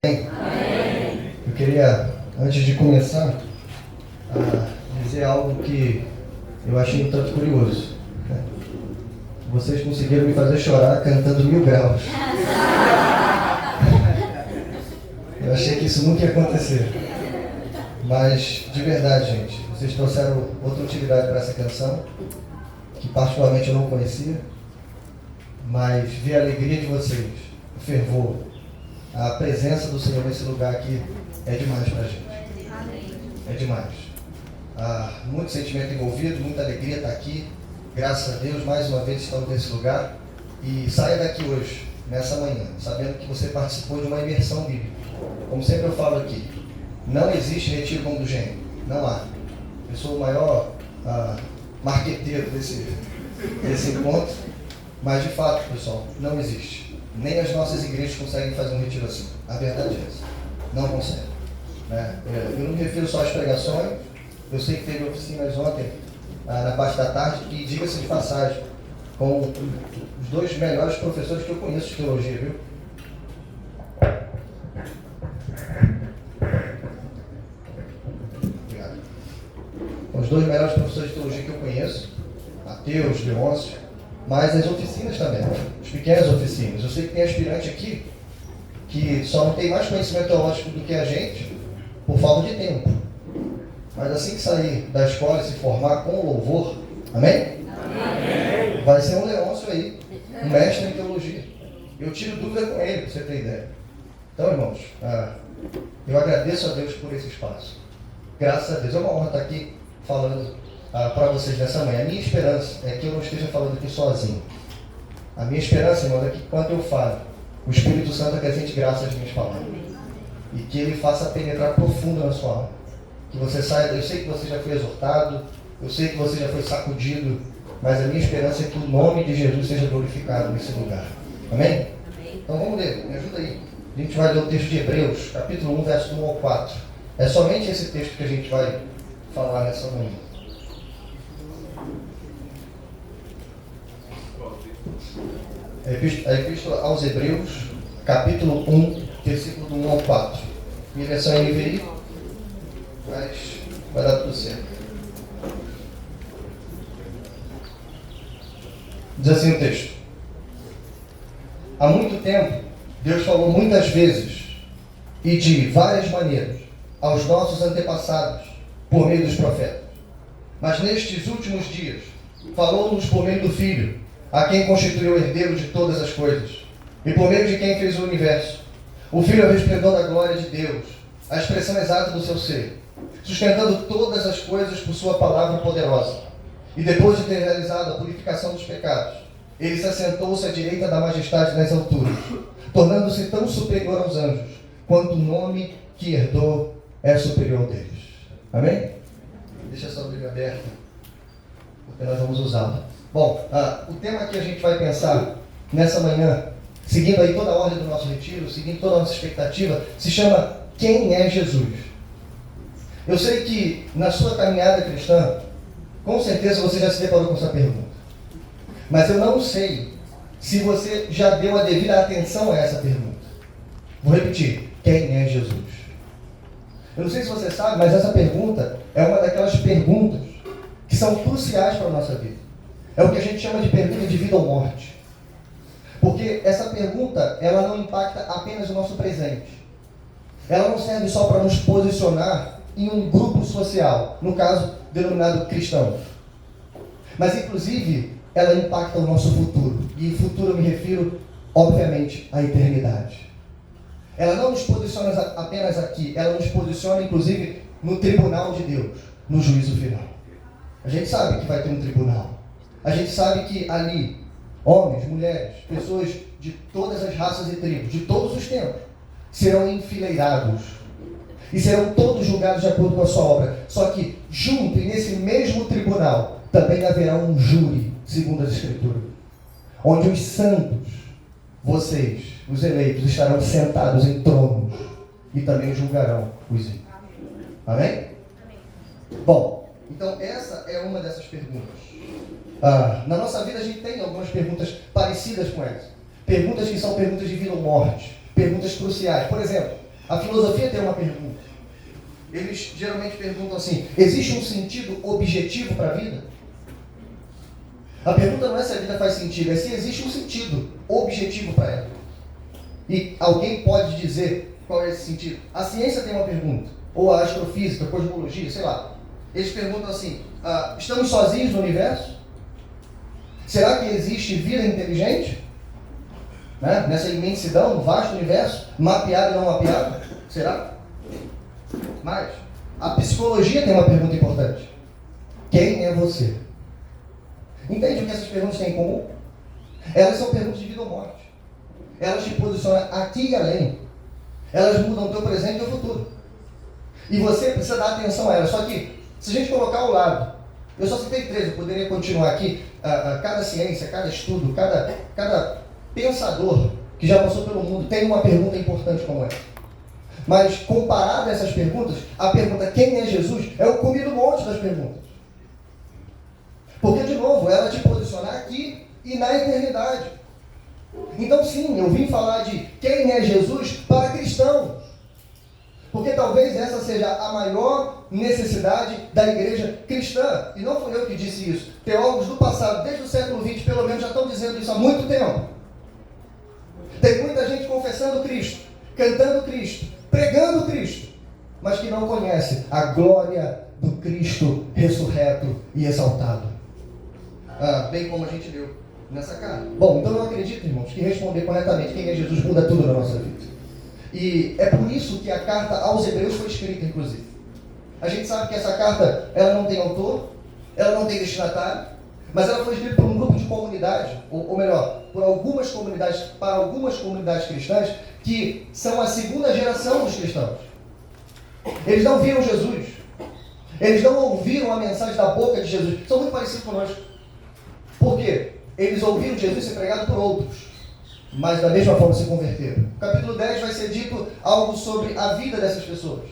Amém. Eu queria, antes de começar, dizer algo que eu achei um tanto curioso. Vocês conseguiram me fazer chorar cantando 1000 graus. Eu achei que isso nunca ia acontecer. Mas, de verdade, gente, vocês trouxeram outra utilidade para essa canção, que particularmente eu não conhecia, mas ver a alegria de vocês, o fervor, a presença do Senhor nesse lugar aqui é demais para a gente. É demais. Muito sentimento envolvido, muita alegria estar aqui. Graças a Deus, mais uma vez estamos nesse lugar. E saia daqui hoje, nessa manhã, sabendo que você participou de uma imersão bíblica. Como sempre eu falo aqui, não existe retiro como do gênio. Não há. Eu sou o maior marqueteiro desse encontro. Mas de fato, pessoal, não existe. Nem as nossas igrejas conseguem fazer um retiro assim. A verdade é essa. Não conseguem. Eu não me refiro só às pregações. Eu sei que teve oficinas ontem, na parte da tarde, e diga-se de passagem, com os dois melhores professores que eu conheço de teologia, viu? Obrigado. Com os dois melhores professores de teologia que eu conheço, Mateus, Leôncio, mas as oficinas também, as pequenas oficinas. Eu sei que tem aspirante aqui que só não tem mais conhecimento teológico do que a gente por falta de tempo. Mas assim que sair da escola e se formar com louvor, amém? Amém. Vai ser um Leôncio aí, um mestre em teologia. Eu tiro dúvida com ele, para você ter ideia. Então, irmãos, eu agradeço a Deus por esse espaço. Graças a Deus. É uma honra estar aqui falando para vocês nessa manhã. A minha esperança é que eu não esteja falando aqui sozinho. A minha esperança, irmão, é que quando eu falo, o Espírito Santo acrescente graça às minhas palavras. E que ele faça penetrar profundo na sua alma. Que você saia, eu sei que você já foi exortado, eu sei que você já foi sacudido, mas a minha esperança é que o nome de Jesus seja glorificado nesse lugar. Amém? Amém. Então vamos ler, me ajuda aí. A gente vai ler o texto de Hebreus, capítulo 1, verso 1 ao 4. É somente esse texto que a gente vai falar nessa manhã. A Epístola aos Hebreus, capítulo 1, versículo do 1 ao 4. Minha versão é NVI, mas vai dar tudo certo. Diz assim o texto: há muito tempo, Deus falou muitas vezes e de várias maneiras aos nossos antepassados por meio dos profetas. Mas nestes últimos dias, falou-nos por meio do Filho, a quem constituiu o herdeiro de todas as coisas, e por meio de quem fez o universo. O Filho é o resplendor da glória de Deus, a expressão exata do seu ser, sustentando todas as coisas por sua palavra poderosa. E depois de ter realizado a purificação dos pecados, ele se assentou-se à direita da majestade nas alturas, tornando-se tão superior aos anjos, quanto o nome que herdou é superior ao deles. Amém? Deixa essa Bíblia aberta, porque nós vamos usá-la. Bom, o tema que a gente vai pensar nessa manhã, seguindo aí toda a ordem do nosso retiro, seguindo toda a nossa expectativa, se chama Quem é Jesus? Eu sei que na sua caminhada cristã, com certeza você já se deparou com essa pergunta. Mas eu não sei se você já deu a devida atenção a essa pergunta. Vou repetir, quem é Jesus? Eu não sei se você sabe, mas essa pergunta é uma daquelas perguntas que são cruciais para a nossa vida. É o que a gente chama de pergunta de vida ou morte. Porque essa pergunta, ela não impacta apenas o nosso presente. Ela não serve só para nos posicionar em um grupo social, no caso, denominado cristão. Mas, inclusive, ela impacta o nosso futuro. E em futuro eu me refiro, obviamente, à eternidade. Ela não nos posiciona apenas aqui, ela nos posiciona, inclusive, no tribunal de Deus, no juízo final. A gente sabe que vai ter um tribunal. A gente sabe que ali, homens, mulheres, pessoas de todas as raças e tribos, de todos os tempos, serão enfileirados e serão todos julgados de acordo com a sua obra. Só que, junto e nesse mesmo tribunal, também haverá um júri, segundo as Escrituras, onde os santos, vocês, os eleitos, estarão sentados em tronos e também julgarão os ímpios. Amém? Bom, então essa é uma dessas perguntas. Na nossa vida a gente tem algumas perguntas parecidas com essa. Perguntas que são perguntas de vida ou morte. Perguntas cruciais. Por exemplo, A filosofia tem uma pergunta. Eles geralmente perguntam assim: existe um sentido objetivo para a vida? A pergunta não é se a vida faz sentido, é se existe um sentido objetivo para ela. E alguém pode dizer qual é esse sentido? A ciência tem uma pergunta, ou a astrofísica, a cosmologia, sei lá. Eles perguntam assim: estamos sozinhos no universo? Será que existe vida inteligente? Né? Nessa imensidão, no vasto universo, mapeado e não mapeado? Será? Mas a psicologia tem uma pergunta importante: quem é você? Entende o que essas perguntas têm em comum? Elas são perguntas de vida ou morte. Elas te posicionam aqui e além. Elas mudam o teu presente e o teu futuro. E você precisa dar atenção a elas. Só que, se a gente colocar ao lado, eu só citei 3, eu poderia continuar aqui. Cada ciência, cada estudo, cada pensador que já passou pelo mundo tem uma pergunta importante como essa. Mas, comparado a essas perguntas, a pergunta quem é Jesus é o cume do monte das perguntas. Porque, de novo, ela te posicionar aqui e na eternidade. Então, sim, eu vim falar de quem é Jesus para cristãos. Porque talvez essa seja a maior necessidade da igreja cristã. E não fui eu que disse isso. Teólogos do passado, desde o século XX, pelo menos, já estão dizendo isso há muito tempo. Tem muita gente confessando Cristo, cantando Cristo, pregando Cristo, mas que não conhece a glória do Cristo ressurreto e exaltado. Bem como a gente leu nessa carta. Bom, então eu acredito, irmãos, que responder corretamente quem é Jesus muda tudo na nossa vida. E é por isso que a carta aos Hebreus foi escrita, inclusive. A gente sabe que essa carta, ela não tem autor, ela não tem destinatário, mas ela foi escrita por um grupo de comunidade, ou melhor, por algumas comunidades, para algumas comunidades cristãs, que são a segunda geração dos cristãos. Eles não viram Jesus, eles não ouviram a mensagem da boca de Jesus, são muito parecidos conosco. Por quê? Eles ouviram Jesus ser pregado por outros, mas da mesma forma se converteram. No capítulo 10 vai ser dito algo sobre a vida dessas pessoas.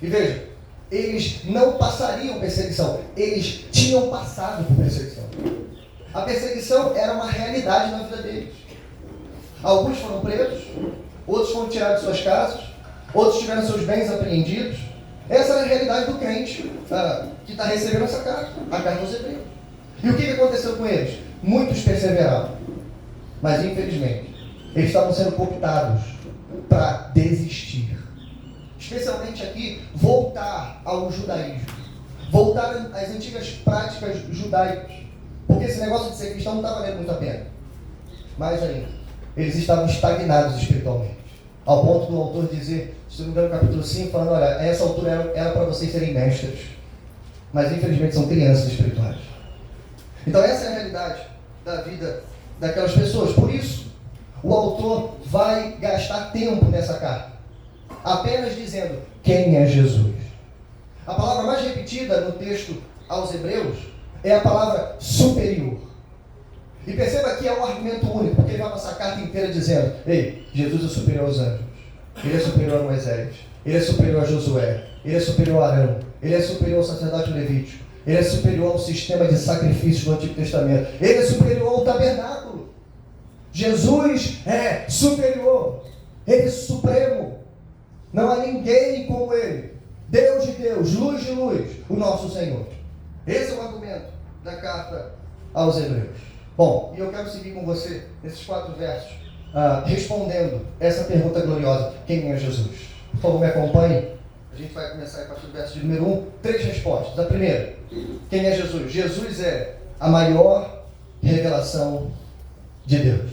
E veja, eles não passariam perseguição, eles tinham passado por perseguição. A perseguição era uma realidade na vida deles. Alguns foram presos, outros foram tirados de suas casas, outros tiveram seus bens apreendidos. Essa é a realidade do crente que está recebendo essa carta, a carta aos Hebreus. E o que aconteceu com eles? Muitos perseveraram, mas infelizmente eles estavam sendo cooptados para desistir. Especialmente aqui, voltar ao judaísmo, voltar às antigas práticas judaicas, porque esse negócio de ser cristão não estava valendo muito a pena. Mais ainda, eles estavam estagnados espiritualmente, ao ponto do autor dizer, se não me engano, no capítulo 5, falando: olha, a essa altura era para vocês serem mestres, mas infelizmente são crianças espirituais. Então essa é a realidade da vida daquelas pessoas. Por isso, o autor vai gastar tempo nessa carta, apenas dizendo quem é Jesus. A palavra mais repetida no texto aos Hebreus é a palavra superior. E perceba que é um argumento único, porque ele vai passar a carta inteira dizendo: ei, Jesus é superior aos anjos, ele é superior a Moisés, ele é superior a Josué, ele é superior a Arão, ele é superior ao sacerdote levítico, ele é superior ao sistema de sacrifícios do Antigo Testamento, ele é superior ao tabernáculo. Jesus é superior, ele é supremo, não há ninguém como ele, Deus de Deus, luz de luz, o nosso Senhor. Esse é o argumento da carta aos Hebreus. Bom, e eu quero seguir com você nesses 4 versos, respondendo essa pergunta gloriosa: quem é Jesus? Por favor, me acompanhe. A gente vai começar a partir do verso de número 1, 3 respostas. A primeira: quem é Jesus? Jesus é a maior revelação de Deus.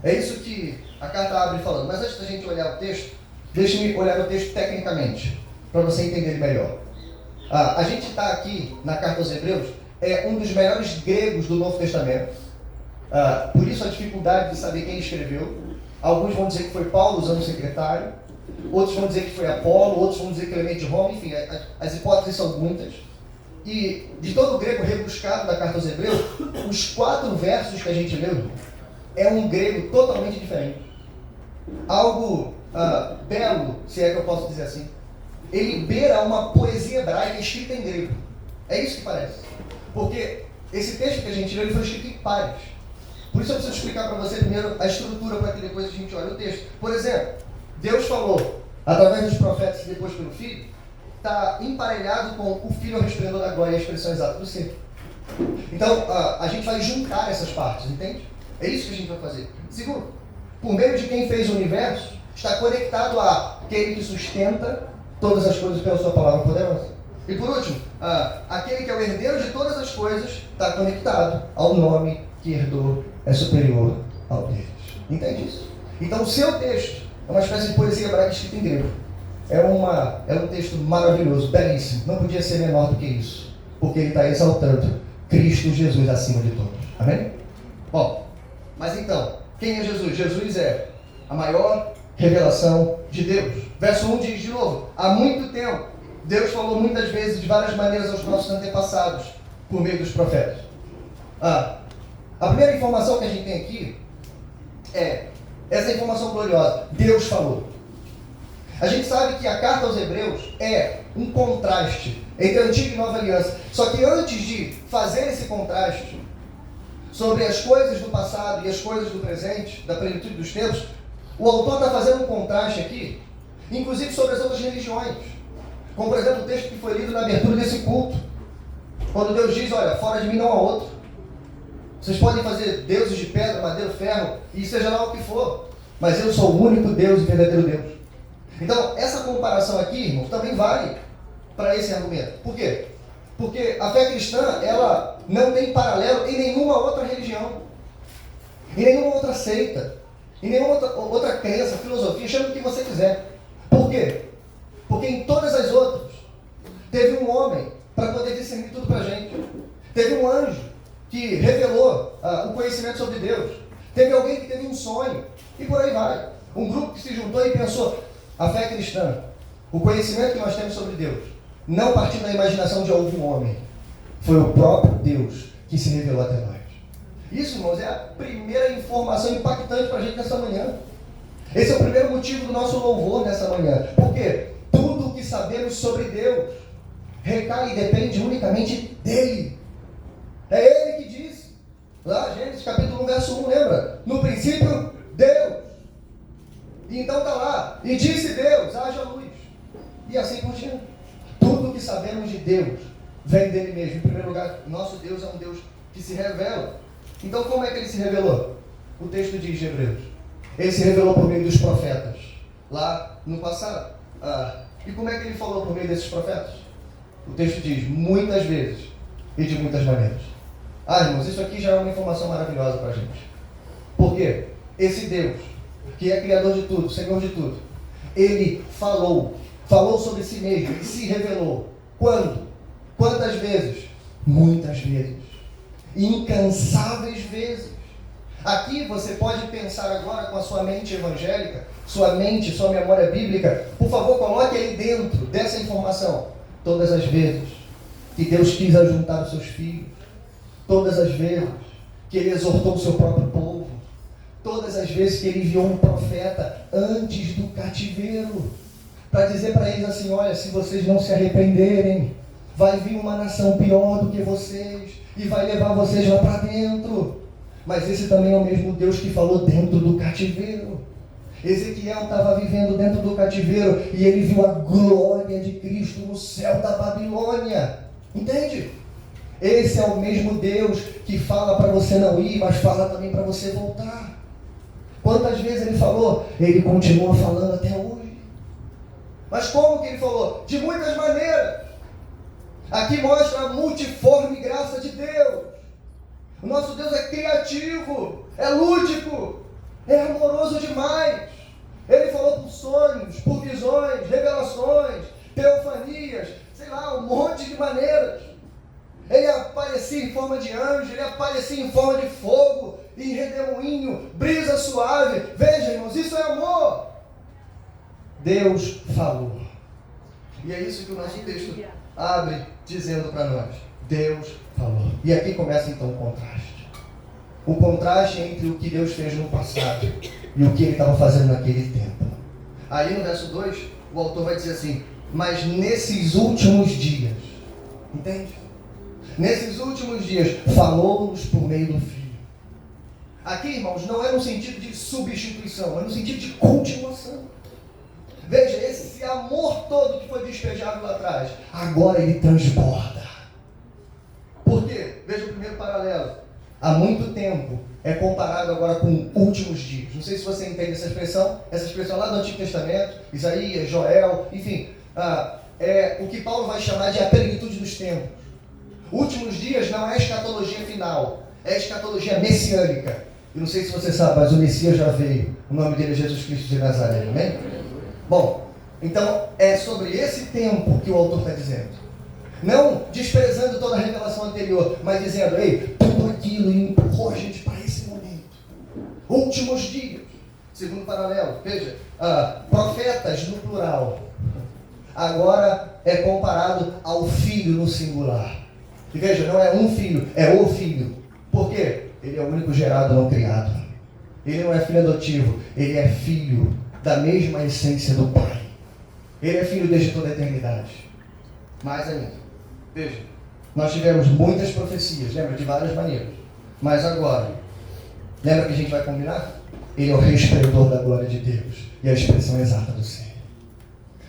É isso que a carta abre falando. Mas antes da gente olhar o texto, deixe-me olhar o texto tecnicamente, para você entender ele melhor. A gente está aqui na carta aos Hebreus, é um dos melhores gregos do Novo Testamento. Por isso a dificuldade de saber quem escreveu. Alguns vão dizer que foi Paulo usando o secretário, outros vão dizer que foi Apolo, outros vão dizer que Clemente de Roma. Enfim, as hipóteses são muitas. E de todo o grego rebuscado da carta aos Hebreus, os 4 versos que a gente leu é um grego totalmente diferente. Algo belo, se é que eu posso dizer assim. Ele beira uma poesia hebraica escrita em grego. É isso que parece. Porque esse texto que a gente leu, ele foi escrito em pares. Por isso eu preciso explicar para você primeiro a estrutura, para que depois a gente olhe o texto. Por exemplo, Deus falou através dos profetas e depois pelo Filho, está emparelhado com o Filho ao resplendor da glória, a expressão exata do ser. Então, a gente vai juntar essas partes, entende? É isso que a gente vai fazer. Segundo, por meio de quem fez o universo, está conectado àquele que sustenta todas as coisas pela sua palavra poderosa. E por último, aquele que é o herdeiro de todas as coisas está conectado ao nome que herdou, é superior ao deles. Entende isso? Então o seu texto é uma espécie de poesia hebraica escrita em grego. É um texto maravilhoso, belíssimo. Não podia ser menor do que isso. Porque ele está exaltando Cristo Jesus acima de todos. Amém? Bom, mas então, quem é Jesus? Jesus é a maior revelação de Deus. Verso 1 diz de novo: há muito tempo, Deus falou muitas vezes, de várias maneiras, aos nossos antepassados, por meio dos profetas. A primeira informação que a gente tem aqui é essa informação gloriosa: Deus falou. A gente sabe que a carta aos Hebreus é um contraste entre a antiga e nova aliança. Só que antes de fazer esse contraste sobre as coisas do passado e as coisas do presente, da plenitude dos tempos, o autor está fazendo um contraste aqui, inclusive sobre as outras religiões. Como, por exemplo, o texto que foi lido na abertura desse culto. Quando Deus diz: olha, fora de mim não há outro. Vocês podem fazer deuses de pedra, madeira, ferro, e seja lá o que for, mas eu sou o único Deus e verdadeiro Deus. Então, essa comparação aqui, irmão, também vale para esse argumento. Por quê? Porque a fé cristã, ela não tem paralelo em nenhuma outra religião, em nenhuma outra seita, em nenhuma outra crença, filosofia, chama o que você quiser. Por quê? Porque em todas as outras, teve um homem para poder discernir tudo para a gente. Teve um anjo que revelou o conhecimento sobre Deus. Teve alguém que teve um sonho. E por aí vai. Um grupo que se juntou e pensou: a fé cristã, o conhecimento que nós temos sobre Deus, não partiu da imaginação de algum homem. Foi o próprio Deus que se revelou até nós. Isso, irmãos, é a primeira informação impactante para a gente nessa manhã. Esse é o primeiro motivo do nosso louvor nessa manhã. Por quê? Tudo o que sabemos sobre Deus recai e depende unicamente dele. É ele que disse, lá, Gênesis capítulo 1, verso 1, lembra? No princípio, Deus. E então está lá: e disse Deus, haja luz. E assim por diante. Tudo o que sabemos de Deus vem dele mesmo. Em primeiro lugar, nosso Deus é um Deus que se revela. Então, como é que ele se revelou? O texto diz de Hebreus: ele se revelou por meio dos profetas, lá no passado. E como é que ele falou por meio desses profetas? O texto diz: muitas vezes e de muitas maneiras. Irmãos, isso aqui já é uma informação maravilhosa para a gente. Por quê? Esse Deus, que é Criador de tudo, Senhor de tudo, ele falou sobre si mesmo, ele se revelou. Quando? Quantas vezes? Muitas vezes. Incansáveis vezes. Aqui você pode pensar agora com a sua mente evangélica, sua memória bíblica. Por favor, coloque aí dentro dessa informação todas as vezes que Deus quis ajuntar os seus filhos, todas as vezes que ele exortou o seu próprio povo, todas as vezes que ele enviou um profeta antes do cativeiro, para dizer para eles assim: olha, se vocês não se arrependerem, vai vir uma nação pior do que vocês e vai levar vocês lá para dentro. Mas esse também é o mesmo Deus que falou dentro do cativeiro. Ezequiel estava vivendo dentro do cativeiro e ele viu a glória de Cristo no céu da Babilônia. Entende? Esse é o mesmo Deus que fala para você não ir, mas fala também para você voltar. Quantas vezes ele falou? Ele continua falando até hoje. Mas como que ele falou? De muitas maneiras. Aqui mostra a multiforme graça de Deus. O nosso Deus é criativo, é lúdico, é amoroso demais. Ele falou por sonhos, por visões, revelações, teofanias, sei lá, um monte de maneiras. Ele aparecia em forma de anjo, ele aparecia em forma de fogo, em redemoinho, brisa suave. Veja, irmãos, isso é amor. Deus falou. E é isso que o nosso texto abre dizendo para nós: Deus falou. E aqui começa então o contraste. O contraste entre o que Deus fez no passado e o que ele estava fazendo naquele tempo. Aí no verso 2, o autor vai dizer assim: mas nesses últimos dias, entende? Nesses últimos dias, falou-nos por meio do Filho. Aqui, irmãos, não é no sentido de substituição, é no sentido de continuação. Veja, esse amor todo que foi despejado lá atrás, agora ele transborda. Por quê? Veja o primeiro paralelo. Há muito tempo é comparado agora com últimos dias. Não sei se você entende essa expressão lá do Antigo Testamento, Isaías, Joel, enfim, é o que Paulo vai chamar de a plenitude dos tempos. Últimos dias não é a escatologia final, é a escatologia messiânica. Eu não sei se você sabe, mas o Messias já veio. O nome dele é Jesus Cristo de Nazaré, amém? Bom, então é sobre esse tempo que o autor está dizendo. Não desprezando toda a revelação anterior, mas dizendo, ei, tudo aquilo empurrou a gente para esse momento. Últimos dias. Segundo paralelo, veja, profetas no plural. Agora é comparado ao filho no singular. E veja, não é um filho, é o filho. Por quê? Ele é o único gerado, não criado. Ele não é filho adotivo, ele é filho da mesma essência do Pai. Ele é filho desde toda a eternidade. Mais ainda. Veja, nós tivemos muitas profecias, lembra? De várias maneiras. Mas agora, lembra que a gente vai combinar? Ele é o resplendor da glória de Deus e a expressão exata do ser.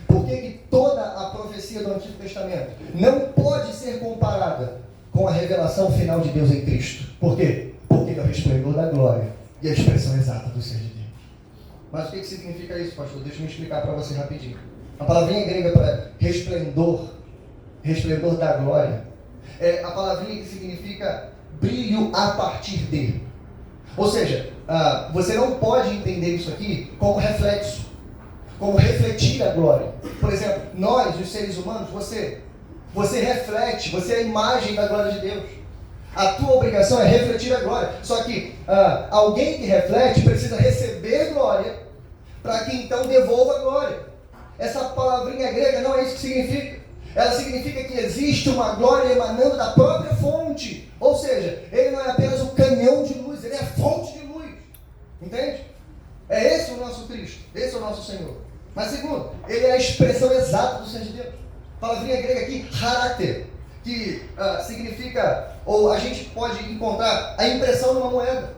Por que toda a profecia do Antigo Testamento não pode ser comparada com a revelação final de Deus em Cristo? Por quê? Porque ele é o resplendor da glória e a expressão exata do ser de Deus. Mas o que significa isso, pastor? Deixa eu me explicar para você rapidinho. A palavrinha grega para resplendor da glória, é a palavrinha que significa brilho a partir de. Ou seja, você não pode entender isso aqui como reflexo, como refletir a glória. Por exemplo, nós, os seres humanos, você reflete, você é a imagem da glória de Deus. A tua obrigação é refletir a glória. Só que alguém que reflete precisa receber glória para que então devolva a glória. Essa palavrinha grega não é isso que significa. Ela significa que existe uma glória emanando da própria fonte. Ou seja, ele não é apenas um canhão de luz, ele é a fonte de luz. Entende? É esse o nosso Cristo, esse é o nosso Senhor. Mas segundo, ele é a expressão exata do ser de Deus. A palavrinha grega aqui, caráter, que significa, ou a gente pode encontrar a impressão numa moeda.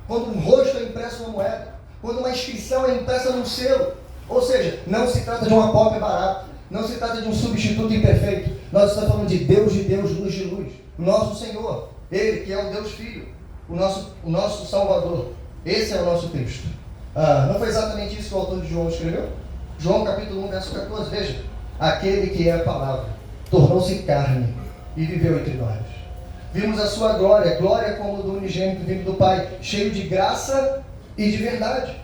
Quando um rosto é impresso numa moeda, quando uma inscrição é impressa num selo. Ou seja, não se trata de uma cópia barata. Não se trata de um substituto imperfeito. Nós estamos falando de Deus, luz de luz. O nosso Senhor. Ele que é o Deus Filho. O nosso Salvador. Esse é o nosso Cristo. Não foi exatamente isso que o autor de João escreveu? João capítulo 1, verso 14. Veja. Aquele que é a palavra tornou-se carne e viveu entre nós. Vimos a sua glória. Glória como do unigênito vindo do Pai. Cheio de graça e de verdade.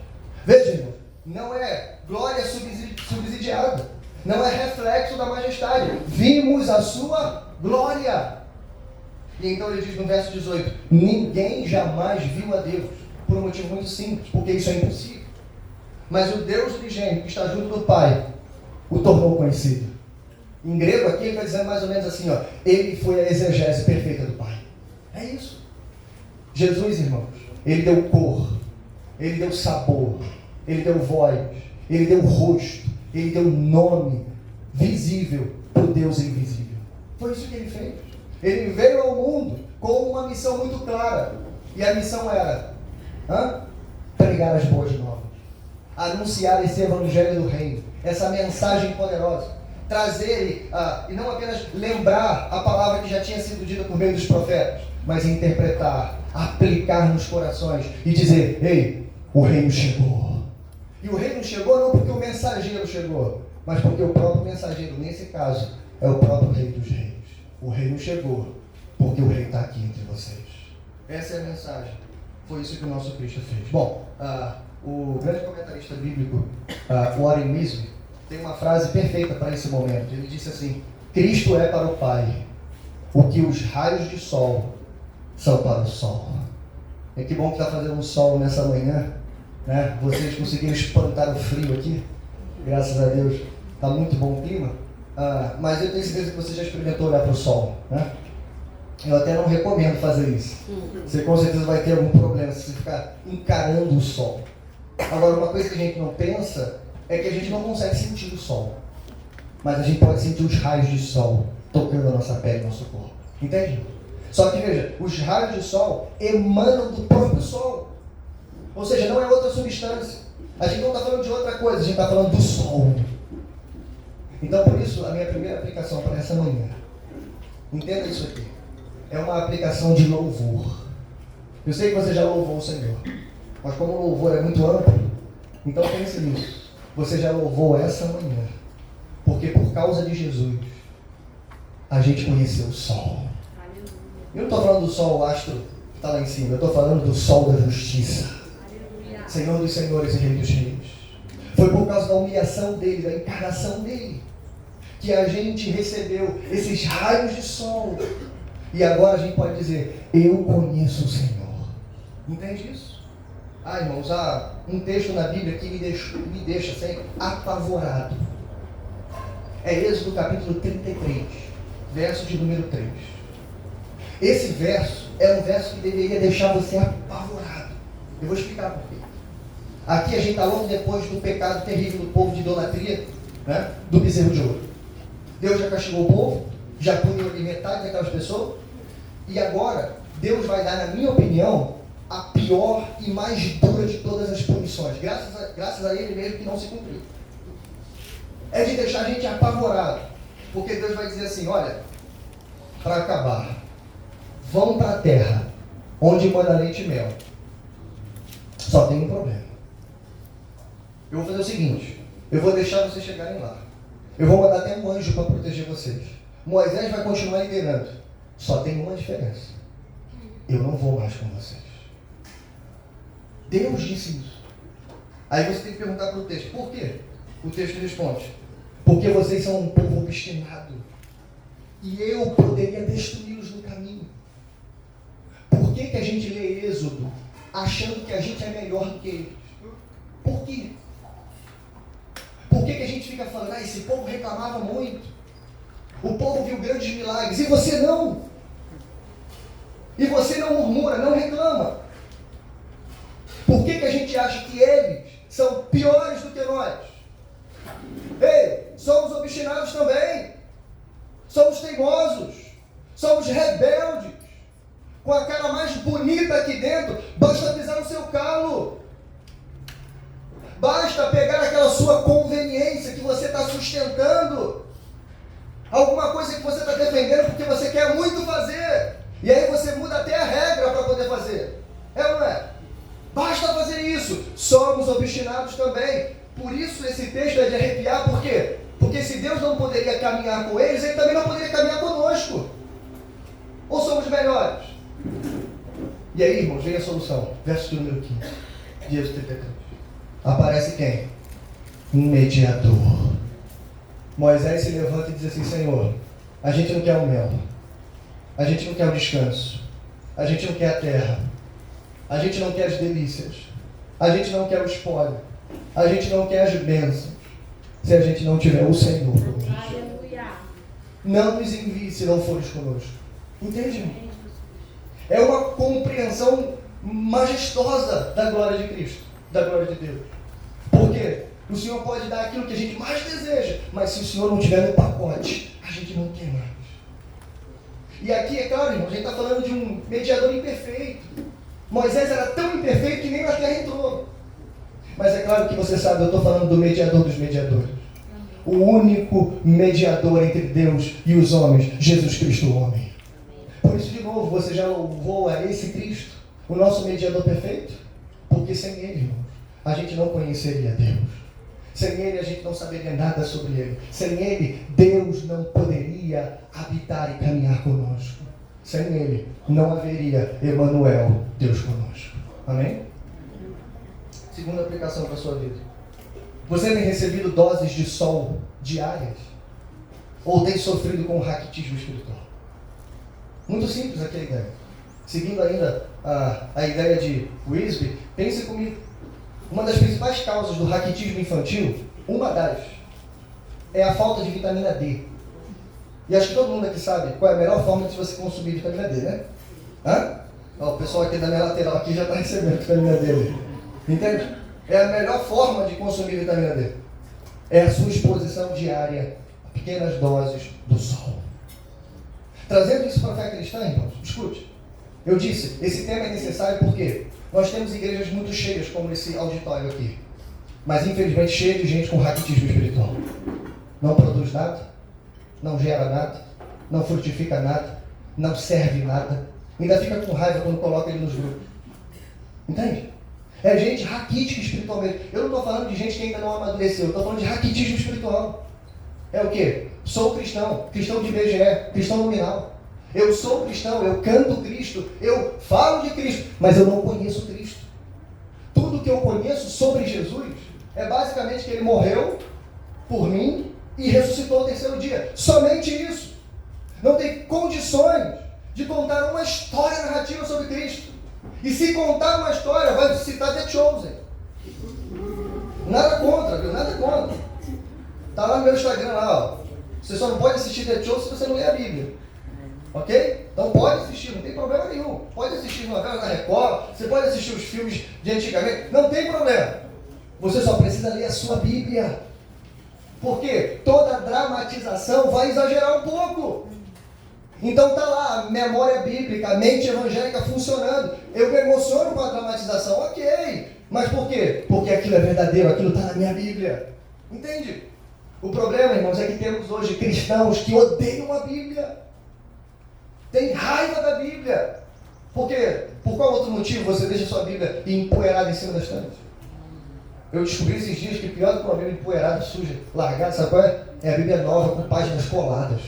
Veja, irmão. Não é glória subsidiada. Não é reflexo da majestade. Vimos a sua glória. E então ele diz no verso 18: ninguém jamais viu a Deus. Por um motivo muito simples, porque isso é impossível. Mas o Deus unigênito que está junto do Pai o tornou conhecido. Em grego aqui ele está dizendo mais ou menos assim, ele foi a exegese perfeita do Pai. É isso. Jesus, irmãos, ele deu cor, ele deu sabor, ele deu voz, ele deu rosto, ele deu nome visível para o Deus invisível. Foi isso que ele fez. Ele veio ao mundo com uma missão muito clara. E a missão era pregar as boas novas. Anunciar esse evangelho do reino. Essa mensagem poderosa. Trazer e não apenas lembrar a palavra que já tinha sido dita por meio dos profetas, mas interpretar, aplicar nos corações e dizer, ei, o reino chegou. E o reino chegou não porque o mensageiro chegou, mas porque o próprio mensageiro, nesse caso, é o próprio Rei dos Reis. O reino chegou porque o Rei está aqui entre vocês. Essa é a mensagem. Foi isso que o nosso Cristo fez. Bom, o grande comentarista bíblico, Warren Wiersbe, tem uma frase perfeita para esse momento. Ele disse assim: Cristo é para o Pai o que os raios de sol são para o sol. E que bom que está fazendo um sol nessa manhã. Né? Vocês conseguiram espantar o frio aqui, graças a Deus, está muito bom o clima, mas eu tenho certeza que você já experimentou olhar para o sol, né? Eu até não recomendo fazer isso, você com certeza vai ter algum problema se você ficar encarando o sol. Agora, uma coisa que a gente não pensa é que a gente não consegue sentir o sol, mas a gente pode sentir os raios de sol tocando a nossa pele, nosso corpo, entende? Só que veja, os raios de sol emanam do próprio sol. Ou seja, não é outra substância. A gente não está falando de outra coisa, a gente está falando do sol. Então, por isso, a minha primeira aplicação para essa manhã, entenda isso aqui, é uma aplicação de louvor. Eu sei que você já louvou o Senhor, mas como o louvor é muito amplo, então pense nisso. Você já louvou essa manhã, porque por causa de Jesus, a gente conheceu o sol. Eu não estou falando do sol, o astro que está lá em cima, eu estou falando do sol da justiça. Senhor dos senhores e Rei dos reis. Foi por causa da humilhação dele, da encarnação dele, que a gente recebeu esses raios de sol. E agora a gente pode dizer, eu conheço o Senhor. Entende isso? Irmãos, há um texto na Bíblia que me deixa sempre apavorado. É Êxodo capítulo 33, verso de número 3. Esse verso é um verso que deveria deixar você apavorado. Eu vou explicar por quê. Aqui a gente está logo depois do pecado terrível do povo de idolatria, né? Do bezerro de ouro. Deus já castigou o povo, já puniu metade daquelas pessoas, e agora Deus vai dar, na minha opinião, a pior e mais dura de todas as punições, graças a Ele mesmo que não se cumpriu. É de deixar a gente apavorado, porque Deus vai dizer assim, olha, para acabar, vão para a terra, onde manda leite e mel. Só tem um problema. Eu vou fazer o seguinte, eu vou deixar vocês chegarem lá. Eu vou mandar até um anjo para proteger vocês. Moisés vai continuar liderando. Só tem uma diferença. Eu não vou mais com vocês. Deus disse isso. Aí você tem que perguntar para o texto, por quê? O texto responde, porque vocês são um povo obstinado. E eu poderia destruí-los no caminho. Por que a gente lê Êxodo achando que a gente é melhor do que eles? Por quê? Por que a gente fica falando, esse povo reclamava muito, o povo viu grandes milagres, e você não? E você não murmura, não reclama? Por que a gente acha que eles são piores do que nós? Ei, somos obstinados também, somos teimosos, somos rebeldes, com a cara mais bonita aqui dentro, basta pisar no seu calo. Basta pegar aquela sua conveniência que você está sustentando, alguma coisa que você está defendendo porque você quer muito fazer, e aí você muda até a regra para poder fazer. É ou não é? Basta fazer isso. Somos obstinados também. Por isso esse texto é de arrepiar. Por quê? Porque se Deus não poderia caminhar com eles, Ele também não poderia caminhar conosco. Ou somos melhores? E aí, irmãos, vem a solução. Verso número 15 de Êxodo 33. Aparece quem? Um mediador. Moisés se levanta e diz assim, Senhor, a gente não quer o mel, a gente não quer o descanso, a gente não quer a terra, a gente não quer as delícias, a gente não quer o espólio, a gente não quer as bênçãos, se a gente não tiver o Senhor conosco. Não nos envie se não fores conosco. Entende, irmão? É uma compreensão majestosa da glória de Cristo, da glória de Deus. Por quê? O Senhor pode dar aquilo que a gente mais deseja, mas se o Senhor não tiver no pacote, a gente não quer mais. E aqui, é claro, irmão, a gente está falando de um mediador imperfeito. Moisés era tão imperfeito que nem na terra entrou. Mas é claro que você sabe, eu estou falando do mediador dos mediadores. O único mediador entre Deus e os homens, Jesus Cristo, o homem. Por isso, de novo, você já louvou a esse Cristo, o nosso mediador perfeito? Porque sem Ele, irmãos, a gente não conheceria Deus. Sem Ele, a gente não saberia nada sobre Ele. Sem Ele, Deus não poderia habitar e caminhar conosco. Sem Ele, não haveria Emanuel, Deus conosco. Amém? Segunda aplicação para a sua vida. Você tem recebido doses de sol diárias? Ou tem sofrido com o raquitismo espiritual? Muito simples aqui a ideia. Seguindo ainda a ideia de Wisby, pense comigo. Uma das principais causas do raquitismo infantil, é a falta de vitamina D. E acho que todo mundo aqui sabe qual é a melhor forma de você consumir vitamina D, né? O pessoal aqui da minha lateral aqui já está recebendo vitamina D. Entende? É a melhor forma de consumir vitamina D. É a sua exposição diária a pequenas doses do sol. Trazendo isso para a fé cristã, irmãos, escute. Eu disse, esse tema é necessário porque nós temos igrejas muito cheias, como esse auditório aqui. mas infelizmente cheio de gente com raquitismo espiritual. Não produz nada, não gera nada, não frutifica nada, não serve nada, ainda fica com raiva quando coloca ele nos grupos. Entende? É gente raquítica espiritualmente. Eu não estou falando de gente que ainda não amadureceu, eu estou falando de raquitismo espiritual. É o quê? Sou cristão, cristão de IBGE, cristão nominal. Eu sou cristão, eu canto Cristo, eu falo de Cristo, mas eu não conheço Cristo. Tudo que eu conheço sobre Jesus é basicamente que ele morreu por mim e ressuscitou no terceiro dia. Somente isso. Não tem condições de contar uma história narrativa sobre Cristo. E se contar uma história, vai citar The Chosen. Nada contra, viu? Nada contra. Está lá no meu Instagram, lá, ó. Você só não pode assistir The Chosen se você não ler a Bíblia. Ok? Então pode assistir, não tem problema nenhum. Pode assistir novelas da Record, você pode assistir os filmes de antigamente, não tem problema. Você só precisa ler a sua Bíblia. Porque toda dramatização vai exagerar um pouco. Então tá lá, a memória bíblica, a mente evangélica funcionando. Eu me emociono com a dramatização, ok. Mas por quê? Porque aquilo é verdadeiro, aquilo está na minha Bíblia. Entende? O problema, irmãos, é que temos hoje cristãos que odeiam a Bíblia. Tem raiva da Bíblia. Por quê? Por qual outro motivo você deixa a sua Bíblia empoeirada em cima das tantas? Eu descobri esses dias que pior do que uma Bíblia empoeirada, suja, largada, sabe qual é? É a Bíblia nova com páginas coladas.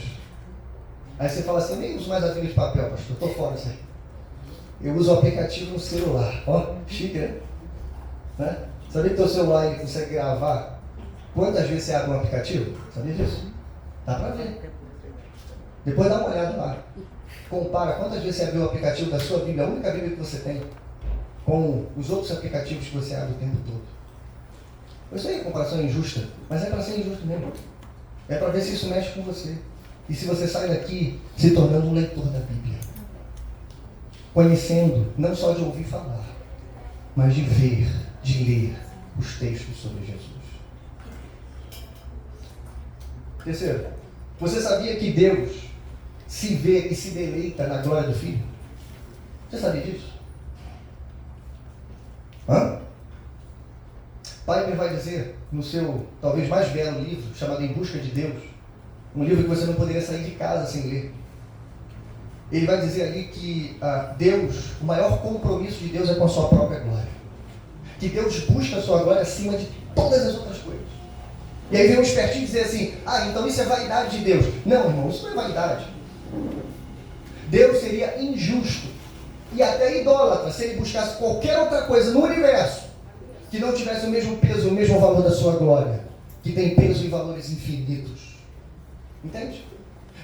Aí você fala assim, eu nem uso mais a Bíblia de papel, pastor, estou fora disso aí. Eu uso o aplicativo no celular. Ó, chique, né? Sabia que teu celular ele consegue gravar quantas vezes você abre um aplicativo? Sabia disso? Dá para ver. Depois dá uma olhada lá. Compara quantas vezes você abriu o aplicativo da sua Bíblia, a única Bíblia que você tem, com os outros aplicativos que você abre o tempo todo. Eu sei que a comparação é injusta, mas é para ser injusto mesmo. É para ver se isso mexe com você. E se você sai daqui se tornando um leitor da Bíblia. Conhecendo, não só de ouvir falar, mas de ver, de ler os textos sobre Jesus. Terceiro, você sabia que Deus se vê e se deleita na glória do Filho? Você sabia disso? Piper vai dizer no seu talvez mais belo livro, chamado Em Busca de Deus, um livro que você não poderia sair de casa sem ler. Ele vai dizer ali que Deus, o maior compromisso de Deus é com a sua própria glória. Que Deus busca a sua glória acima de todas as outras coisas. E aí vem um espertinho dizer assim, então isso é vaidade de Deus. Não, irmão, isso não é vaidade. Deus seria injusto e até idólatra se ele buscasse qualquer outra coisa no universo que não tivesse o mesmo peso, o mesmo valor da sua glória, que tem peso e valores infinitos. Entende?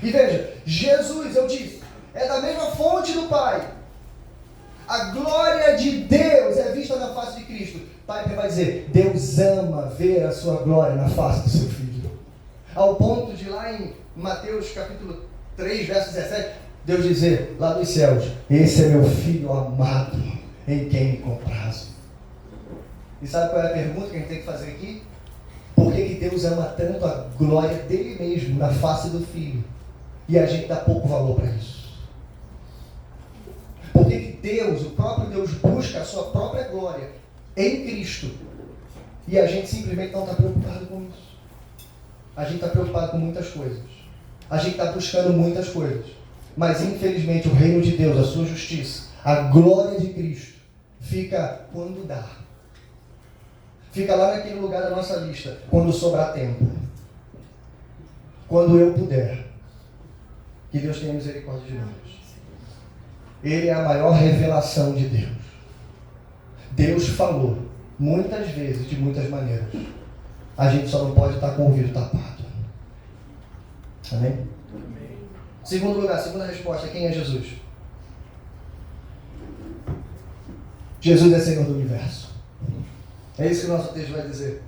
E veja, Jesus, eu disse, é da mesma fonte do Pai. A glória de Deus é vista na face de Cristo. Piper vai dizer, Deus ama ver a sua glória na face do seu Filho. Ao ponto de lá em Mateus capítulo 3, verso 17, Deus dizer lá dos céus, esse é meu Filho amado, em quem me comprazo. E sabe qual é a pergunta que a gente tem que fazer aqui? Por que Deus ama tanto a glória dele mesmo na face do Filho? E a gente dá pouco valor para isso. Por que Deus, o próprio Deus, busca a sua própria glória em Cristo? E a gente simplesmente não está preocupado com isso. A gente está preocupado com muitas coisas. A gente está buscando muitas coisas. Mas infelizmente o reino de Deus, a sua justiça, a glória de Cristo, fica quando dá. Fica lá naquele lugar da nossa lista, quando sobrar tempo. Quando eu puder. Que Deus tenha misericórdia de nós. Ele é a maior revelação de Deus. Deus falou muitas vezes, de muitas maneiras. A gente só não pode estar com o ouvido tapado. Amém? Segundo lugar, segunda resposta, quem é Jesus? Jesus é Senhor do universo. É isso que o nosso texto vai dizer.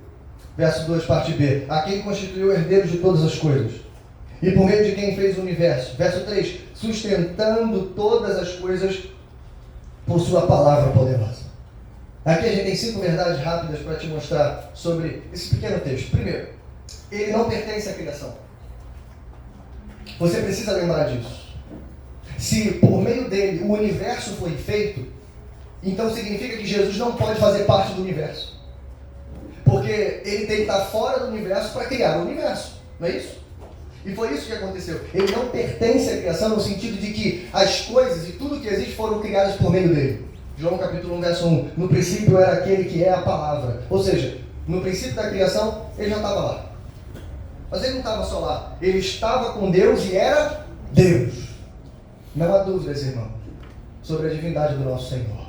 Verso 2, parte B. A quem constituiu herdeiro de todas as coisas. E por meio de quem fez o universo. Verso 3. Sustentando todas as coisas por sua palavra poderosa. Aqui a gente tem 5 verdades rápidas para te mostrar sobre esse pequeno texto. Primeiro, ele não pertence à criação. Você precisa lembrar disso. Se por meio dele o universo foi feito, então significa que Jesus não pode fazer parte do universo. Porque ele tem que estar fora do universo para criar o universo. Não é isso? E foi isso que aconteceu. Ele não pertence à criação no sentido de que as coisas e tudo que existe foram criadas por meio dele. João capítulo 1, verso 1. No princípio era aquele que é a palavra. Ou seja, no princípio da criação, ele já estava lá. Mas ele não estava só lá. Ele estava com Deus e era Deus. Não há dúvidas, irmão, sobre a divindade do nosso Senhor.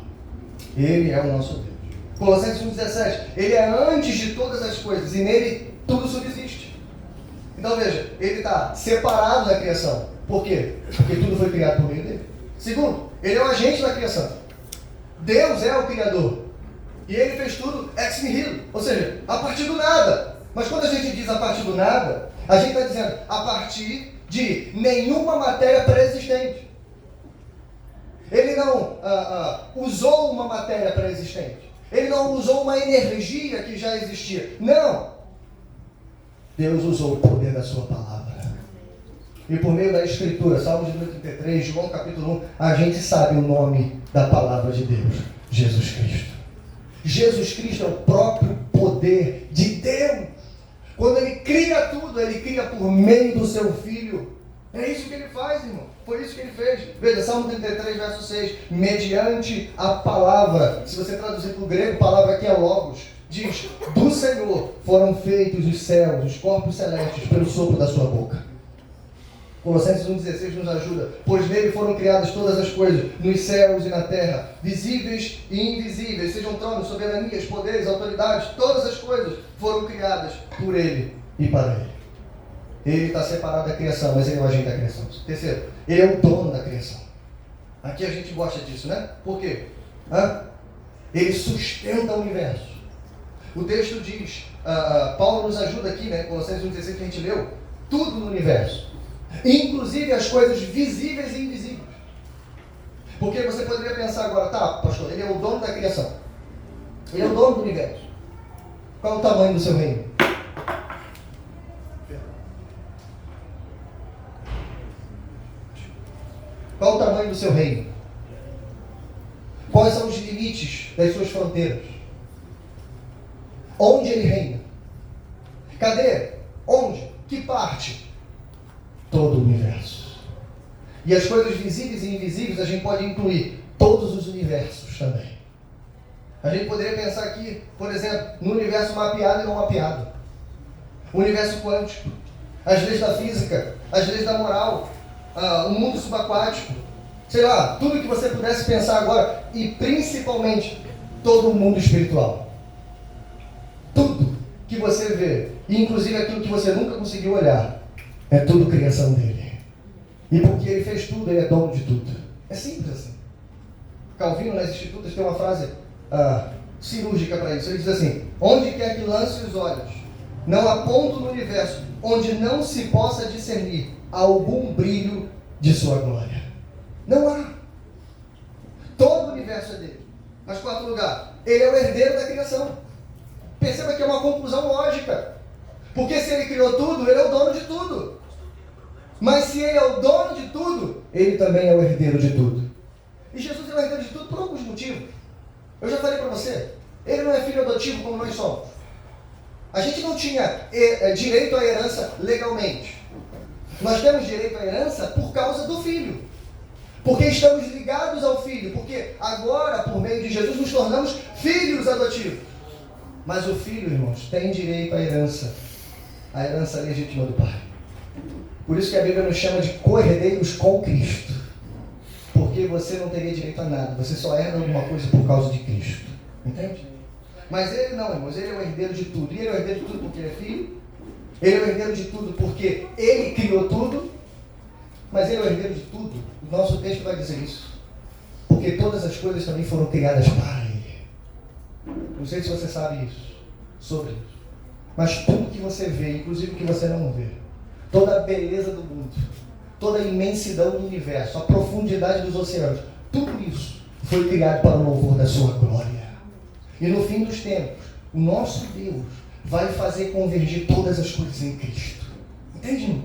Ele é o nosso Deus. Colossenses 1,17. Ele é antes de todas as coisas e nele tudo subsiste. Então veja, ele está separado da criação. Por quê? Porque tudo foi criado por meio dele. Segundo, ele é o agente da criação. Deus é o Criador. E ele fez tudo ex nihilo. Ou seja, a partir do nada. Mas quando a gente diz a partir do nada, a gente está dizendo a partir de nenhuma matéria pré-existente. Ele não usou uma matéria pré-existente. Ele não usou uma energia que já existia. Não. Deus usou o poder da sua palavra. E por meio da Escritura, Salmos de número 33, João capítulo 1, a gente sabe o nome da palavra de Deus, Jesus Cristo. Jesus Cristo é o próprio poder de Deus. Quando ele cria tudo, ele cria por meio do seu Filho. É isso que ele faz, irmão. Foi isso que ele fez. Veja, Salmo 33, verso 6. Mediante a palavra. Se você traduzir para o grego, a palavra aqui é logos. Diz, do Senhor foram feitos os céus, os corpos celestes, pelo sopro da sua boca. Colossenses 1,16 nos ajuda. Pois nele foram criadas todas as coisas, nos céus e na terra, visíveis e invisíveis, sejam tronos, soberanias, poderes, autoridades, todas as coisas foram criadas por ele e para ele. Ele está separado da criação, mas ele é o agente da criação. Terceiro, ele é o dono da criação. Aqui a gente gosta disso, né? Por quê? Ele sustenta o universo. O texto diz, Paulo nos ajuda aqui, né? Colossenses 1,16 que a gente leu, tudo no universo. Inclusive as coisas visíveis e invisíveis. Porque você poderia pensar agora, tá, pastor, ele é o dono da criação. Ele é o dono do universo. Qual é o tamanho do seu reino? Qual o tamanho do seu reino? Quais são os limites das suas fronteiras? Onde ele reina? Cadê? Onde? Que parte? Todo o universo. E as coisas visíveis e invisíveis a gente pode incluir todos os universos também. A gente poderia pensar aqui, por exemplo, no universo mapeado e não mapeado. O universo quântico, as leis da física, as leis da moral, o mundo subaquático, sei lá, tudo que você pudesse pensar agora, e principalmente todo o mundo espiritual. Tudo que você vê, e inclusive aquilo que você nunca conseguiu olhar, é tudo criação dele. E porque ele fez tudo, ele é dono de tudo. É simples assim. Calvino, nas Institutas, tem uma frase cirúrgica para isso. Ele diz assim: onde quer que lance os olhos, não há ponto no universo onde não se possa discernir algum brilho de sua glória. Não há. Todo o universo é dele. Mas quarto lugar, ele é o herdeiro da criação. Perceba que é uma conclusão lógica. Porque se ele criou tudo, ele é o dono de tudo. Mas se ele é o dono de tudo, ele também é o herdeiro de tudo. E Jesus é o herdeiro de tudo por alguns motivos. Eu já falei para você, ele não é filho adotivo como nós somos. A gente não tinha direito à herança legalmente. Nós temos direito à herança por causa do Filho. Porque estamos ligados ao Filho. Porque agora, por meio de Jesus, nos tornamos filhos adotivos. Mas o Filho, irmãos, tem direito à herança. A herança legítima do Pai. Por isso que a Bíblia nos chama de co-herdeiros com Cristo. Porque você não teria direito a nada. Você só herda alguma coisa por causa de Cristo. Entende? Mas ele não, irmãos. Ele é o herdeiro de tudo. E ele é o herdeiro de tudo porque ele é filho. Ele é o herdeiro de tudo porque ele criou tudo. Mas ele é o herdeiro de tudo. O nosso texto vai dizer isso. Porque todas as coisas também foram criadas para ele. Não sei se você sabe isso. Sobre isso. Mas tudo que você vê, inclusive o que você não vê, toda a beleza do mundo, toda a imensidão do universo, a profundidade dos oceanos, tudo isso foi criado para o louvor da sua glória. E no fim dos tempos, o nosso Deus vai fazer convergir todas as coisas em Cristo. Entende, irmão?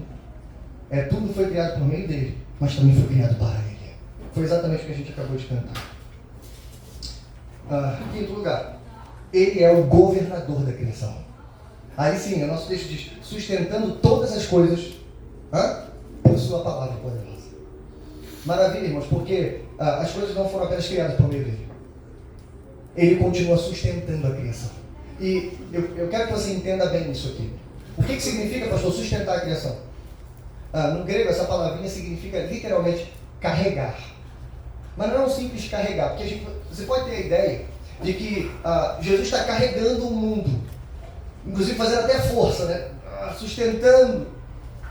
Tudo foi criado por meio dele, mas também foi criado para ele. Foi exatamente o que a gente acabou de cantar. Quinto lugar, Ele é o governador da criação. Aí sim, o nosso texto diz, sustentando todas as coisas por sua palavra poderosa. Maravilha, irmãos, porque as coisas não foram apenas criadas por meio dele. Ele continua sustentando a criação. E eu quero que você entenda bem isso aqui. O que significa, pastor, sustentar a criação? No grego, essa palavrinha significa literalmente carregar. Mas não é um simples carregar, porque você pode ter a ideia de que Jesus está carregando o mundo, inclusive fazendo até força, né? Sustentando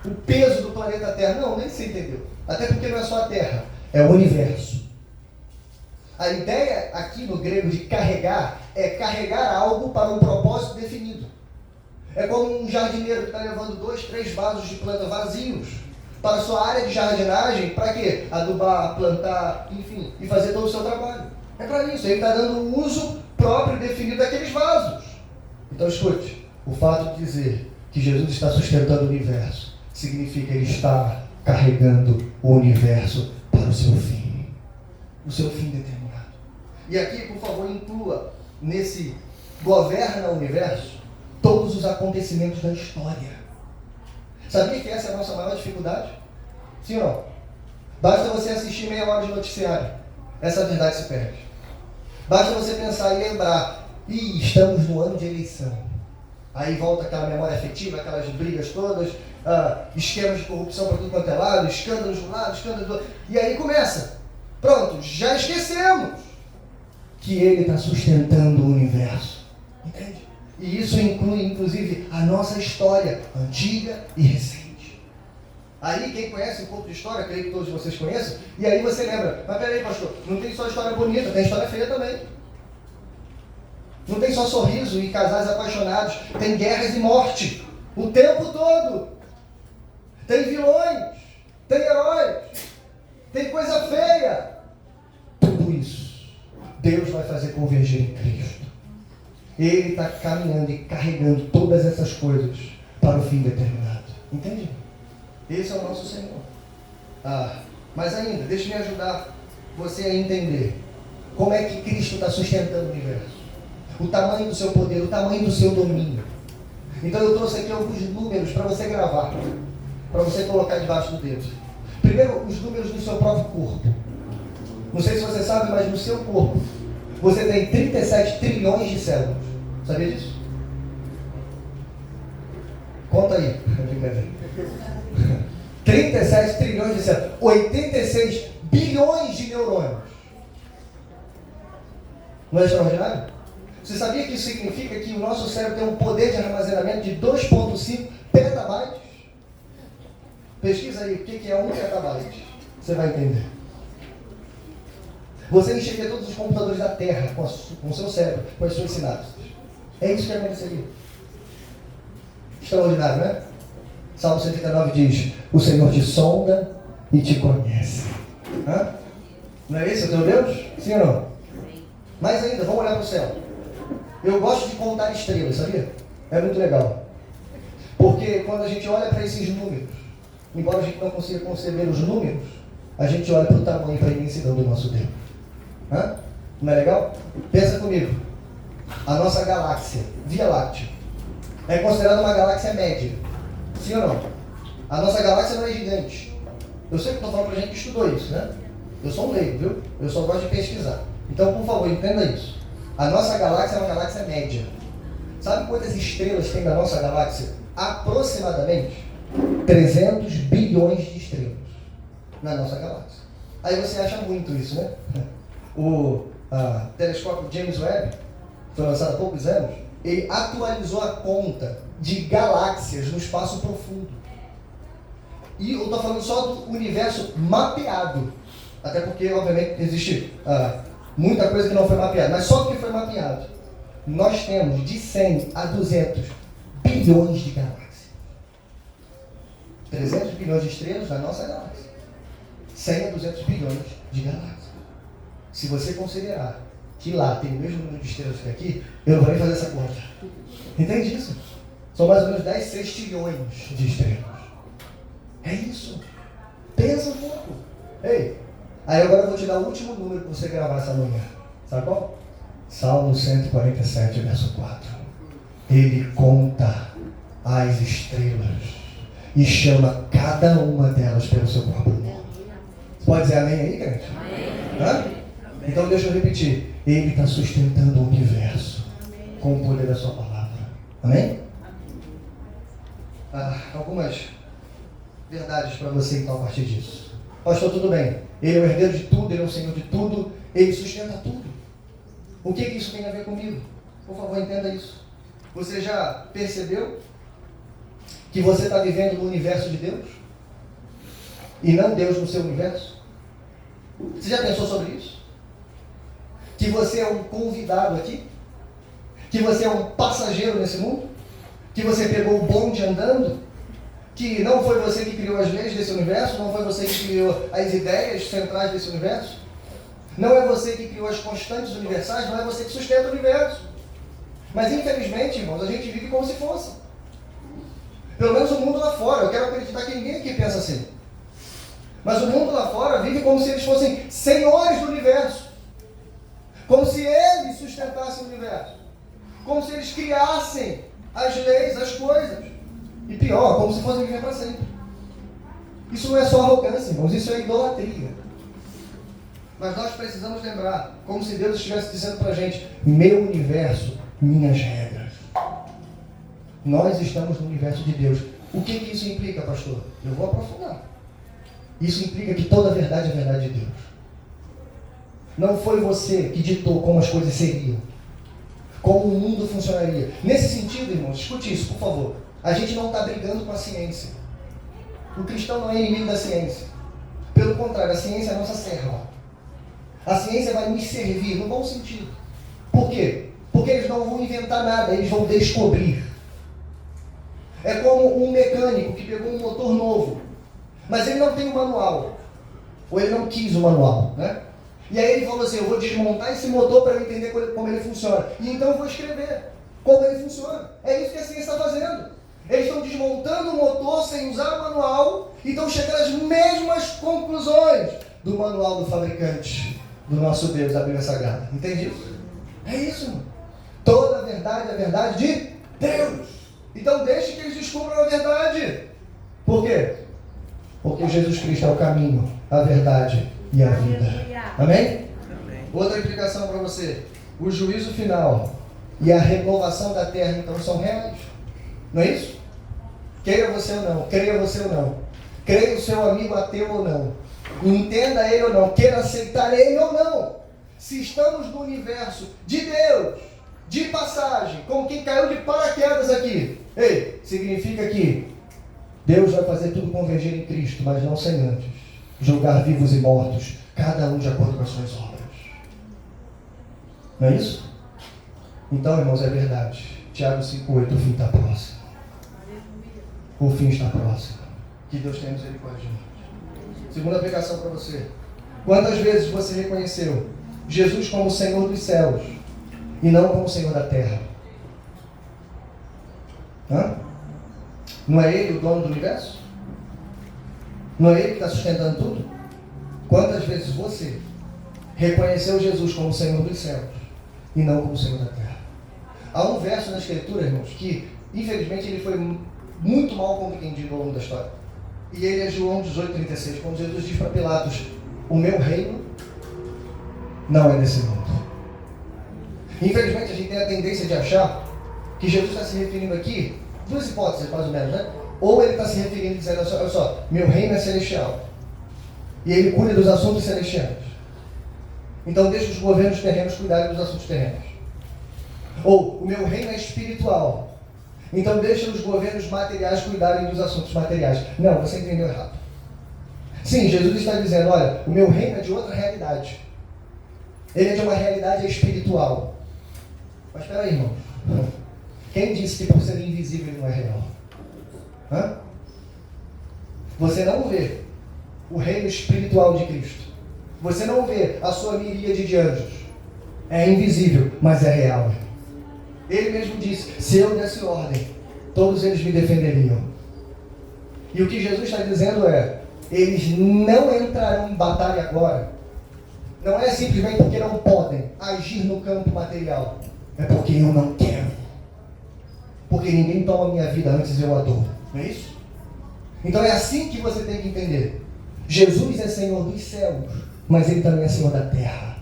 o peso do planeta Terra. Não, nem se entendeu. Até porque não é só a Terra, é o universo. A ideia aqui no grego de carregar é carregar algo para um propósito definido. É como um jardineiro que está levando 2, 3 vasos de planta vazios para a sua área de jardinagem, para quê? Adubar, plantar, enfim, e fazer todo o seu trabalho. É para isso, ele está dando um uso próprio definido daqueles vasos. Então escute, o fato de dizer que Jesus está sustentando o universo, significa ele estar carregando o universo para o seu fim determinado. E aqui, por favor, inclua nesse governa o universo todos os acontecimentos da história. Sabia que essa é a nossa maior dificuldade? Sim ou não? Basta você assistir meia hora de noticiário, essa verdade se perde. Basta você pensar e lembrar, estamos no ano de eleição. Aí volta aquela memória afetiva, aquelas brigas todas, esquemas de corrupção para tudo quanto é lado, escândalos de um lado, escândalos do outro. E aí começa. Pronto, já esquecemos que ele está sustentando o universo. Entende? E isso inclui, inclusive, a nossa história, antiga e recente. Aí, quem conhece um pouco de história, creio que todos vocês conheçam, e aí você lembra, mas peraí, pastor, não tem só história bonita, tem história feia também. Não tem só sorriso e casais apaixonados, tem guerras e morte, o tempo todo. Tem vilões, tem heróis, tem coisa feia. Tudo isso, Deus vai fazer convergir em Cristo. Ele está caminhando e carregando todas essas coisas para o fim determinado. Entende? Esse é o nosso Senhor. Mas ainda, deixe-me ajudar você a entender como é que Cristo está sustentando o universo. O tamanho do seu poder, o tamanho do seu domínio. Então eu trouxe aqui alguns números para você gravar, para você colocar debaixo do dedo. Primeiro, os números do seu próprio corpo. Não sei se você sabe, mas no seu corpo você tem 37 trilhões de células. Sabia disso? Conta aí. 37 trilhões de células. 86 bilhões de neurônios. Não é extraordinário? Você sabia que isso significa que o nosso cérebro tem um poder de armazenamento de 2,5 petabytes? Pesquisa aí o que é 1 petabyte. Você vai entender. Você enxerga todos os computadores da Terra com o seu cérebro, com as suas sinapses. É isso que aconteceria. Extraordinário, né? Salmo 139 diz, o Senhor te sonda e te conhece. Não é isso o teu Deus? Sim ou não? Mais ainda, vamos olhar para o céu. Eu gosto de contar estrelas, sabia? É muito legal. Porque quando a gente olha para esses números, embora a gente não consiga conceber os números, a gente olha para o tamanho e para a imensidão do nosso Deus. Não é legal? Pensa comigo. A nossa galáxia, Via Láctea, é considerada uma galáxia média. Sim ou não? A nossa galáxia não é gigante. Eu sei que estou falando para gente que estudou isso, né? Eu sou um leigo, viu? Eu só gosto de pesquisar. Então, por favor, entenda isso. A nossa galáxia é uma galáxia média. Sabe quantas estrelas tem na nossa galáxia? Aproximadamente 300 bilhões de estrelas na nossa galáxia. Aí você acha muito isso, né? O telescópio James Webb, foi lançado há poucos anos, ele atualizou a conta de galáxias no espaço profundo. E eu estou falando só do universo mapeado. Até porque, obviamente, existe muita coisa que não foi mapeada. Mas só do que foi mapeado, nós temos de 100 a 200 bilhões de galáxias. 300 bilhões de estrelas na nossa galáxia. 100 a 200 bilhões de galáxias. Se você considerar que lá tem o mesmo número de estrelas que aqui, eu não vou nem fazer essa conta. Entende isso? São mais ou menos 10 sextilhões de estrelas. É isso. Pensa um pouco. Ei, aí agora eu vou te dar o último número para você gravar essa manhã. Sabe qual? Salmo 147, verso 4. Ele conta as estrelas e chama cada uma delas pelo seu próprio nome. Pode dizer amém aí, crente? Hã? Então deixa eu repetir. Ele está sustentando o universo com o poder da sua palavra. Amém? Algumas verdades para você então a partir disso. Pastor, tudo bem. Ele é o herdeiro de tudo, ele é o Senhor de tudo, ele sustenta tudo. O que isso tem a ver comigo? Por favor, entenda isso. Você já percebeu que você está vivendo no universo de Deus? E não Deus no seu universo? Você já pensou sobre isso? Que você é um convidado aqui? Que você é um passageiro nesse mundo? Que você pegou o bonde andando? Que não foi você que criou as leis desse universo? Não foi você que criou as ideias centrais desse universo? Não é você que criou as constantes universais? Não é você que sustenta o universo? Mas infelizmente, irmãos, a gente vive como se fosse. Pelo menos o mundo lá fora. Eu quero acreditar que ninguém aqui pensa assim. Mas o mundo lá fora vive como se eles fossem senhores do universo. Como se eles sustentassem o universo. Como se eles criassem as leis, as coisas. E pior, como se fossem viver para sempre. Isso não é só arrogância, irmãos. Isso é idolatria. Mas nós precisamos lembrar, como se Deus estivesse dizendo para a gente: meu universo, minhas regras. Nós estamos no universo de Deus. O que isso implica, pastor? Eu vou aprofundar. Isso implica que toda a verdade é a verdade de Deus. Não foi você que ditou como as coisas seriam, como o mundo funcionaria. Nesse sentido, irmãos, escute isso, por favor. A gente não está brigando com a ciência. O cristão não é inimigo da ciência. Pelo contrário, a ciência é a nossa serva. A ciência vai nos servir no bom sentido. Por quê? Porque eles não vão inventar nada, eles vão descobrir. É como um mecânico que pegou um motor novo, mas ele não tem um manual. Ou ele não quis o manual, né? E aí ele falou assim: eu vou desmontar esse motor para eu entender como ele funciona. E então eu vou escrever como ele funciona. É isso que a ciência está fazendo. Eles estão desmontando o motor sem usar o manual e estão chegando às mesmas conclusões do manual do fabricante, do nosso Deus, da Bíblia Sagrada. Entende isso? É isso, irmão. Toda a verdade é a verdade de Deus. Então deixe que eles descubram a verdade. Por quê? Porque Jesus Cristo é o caminho, a verdade e a vida. Amém? Outra implicação para você: o juízo final e a renovação da terra então são reais. Não é isso? Queira você ou não, creia você ou não, creia o seu amigo ateu ou não, entenda ele ou não, queira aceitar ele ou não, se estamos no universo de Deus, de passagem, como quem caiu de paraquedas aqui, significa que Deus vai fazer tudo convergir em Cristo, mas não sem antes julgar vivos e mortos, cada um de acordo com as suas obras. Não é isso? Então, irmãos, é verdade. Tiago 5,8, o fim está próximo. O fim está próximo. Que Deus tenha misericórdia de nós. Segunda aplicação para você: quantas vezes você reconheceu Jesus como Senhor dos céus e não como Senhor da terra? Não é Ele o dono do universo? Não é Ele que está sustentando tudo? Quantas vezes você reconheceu Jesus como Senhor dos céus e não como Senhor da terra? Há um verso na Escritura, irmãos, que infelizmente ele foi muito mal compreendido ao longo da história. E ele é João 18,36, quando Jesus diz para Pilatos: o meu reino não é desse mundo. Infelizmente a gente tem a tendência de achar que Jesus está se referindo aqui, duas hipóteses mais ou menos, né? Ou ele está se referindo dizendo: olha só, meu reino é celestial e ele cuida dos assuntos celestiais, então deixa os governos terrenos cuidarem dos assuntos terrenos. Ou o meu reino é espiritual, então deixa os governos materiais cuidarem dos assuntos materiais. Não, você entendeu errado. Sim, Jesus está dizendo: olha, o meu reino é de outra realidade. Ele é de uma realidade espiritual. Mas espera aí, irmão. Quem disse que por ser invisível ele não é real? Você não vê o reino espiritual de Cristo. Você não vê a sua miríade de anjos. É invisível, mas é real. Ele mesmo disse: se eu desse ordem, todos eles me defenderiam. E o que Jesus está dizendo é: eles não entrarão em batalha agora, não é simplesmente porque não podem agir no campo material. É porque eu não quero. Porque ninguém toma a minha vida antes eu a dou. Não é isso? Então é assim que você tem que entender. Jesus é Senhor dos céus, mas Ele também é Senhor da terra.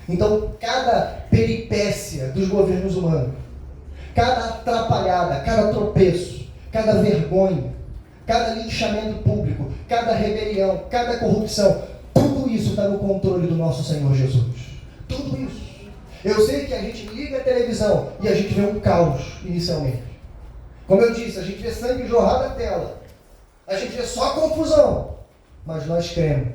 Então cada peripécia dos governos humanos, cada atrapalhada, cada tropeço, cada vergonha, cada linchamento público, cada rebelião, cada corrupção, tudo isso está no controle do nosso Senhor Jesus. Tudo isso. Eu sei que a gente liga a televisão e a gente vê um caos inicialmente. Como eu disse, a gente vê sangue jorrar da tela. A gente vê só confusão. Mas nós cremos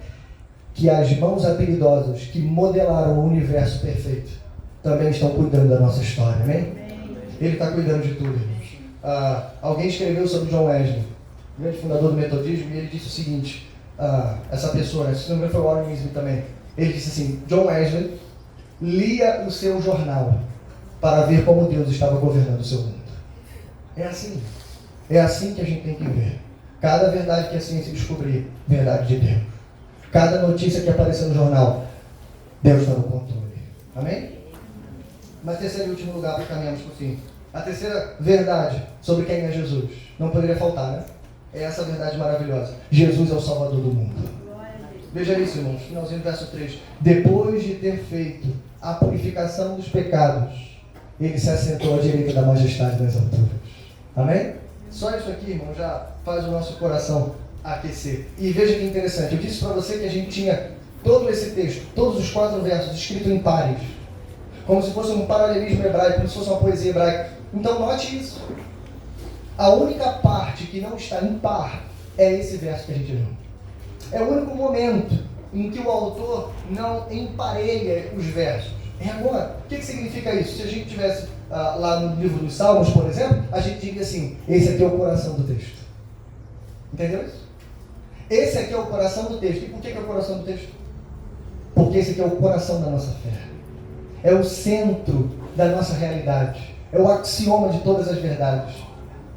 que as mãos habilidosas que modelaram o universo perfeito também estão cuidando da nossa história, amém? Ele está cuidando de tudo. Alguém escreveu sobre John Wesley, grande fundador do metodismo, e ele disse o seguinte, essa pessoa, se não me engano foi o Warren Wiersbe também, ele disse assim, John Wesley lia o seu jornal para ver como Deus estava governando o seu mundo. É assim que a gente tem que ver. Cada verdade que a ciência descobrir, verdade de Deus. Cada notícia que aparecer no jornal, Deus está no controle. Amém? Mas terceiro e último lugar, para caminharmos por fim. A terceira verdade sobre quem é Jesus. Não poderia faltar, né? É essa verdade maravilhosa. Jesus é o Salvador do mundo. Veja isso, irmãos. Finalzinho do verso 3. Depois de ter feito a purificação dos pecados, Ele se assentou à direita da majestade das alturas. Amém? Só isso aqui, irmão, já faz o nosso coração aquecer. E veja que interessante. Eu disse para você que a gente tinha todo esse texto, todos os 4 versos, escritos em pares. Como se fosse um paralelismo hebraico, como se fosse uma poesia hebraica. Então note isso. A única parte que não está em par é esse verso que a gente leu. É o único momento em que o autor não empareia os versos. É agora. O que significa isso? Se a gente tivesse lá no livro dos Salmos, por exemplo, a gente diria assim, esse aqui é o coração do texto. Entendeu isso? Esse aqui é o coração do texto. E por que é o coração do texto? Porque esse aqui é o coração da nossa fé. É o centro da nossa realidade. É o axioma de todas as verdades.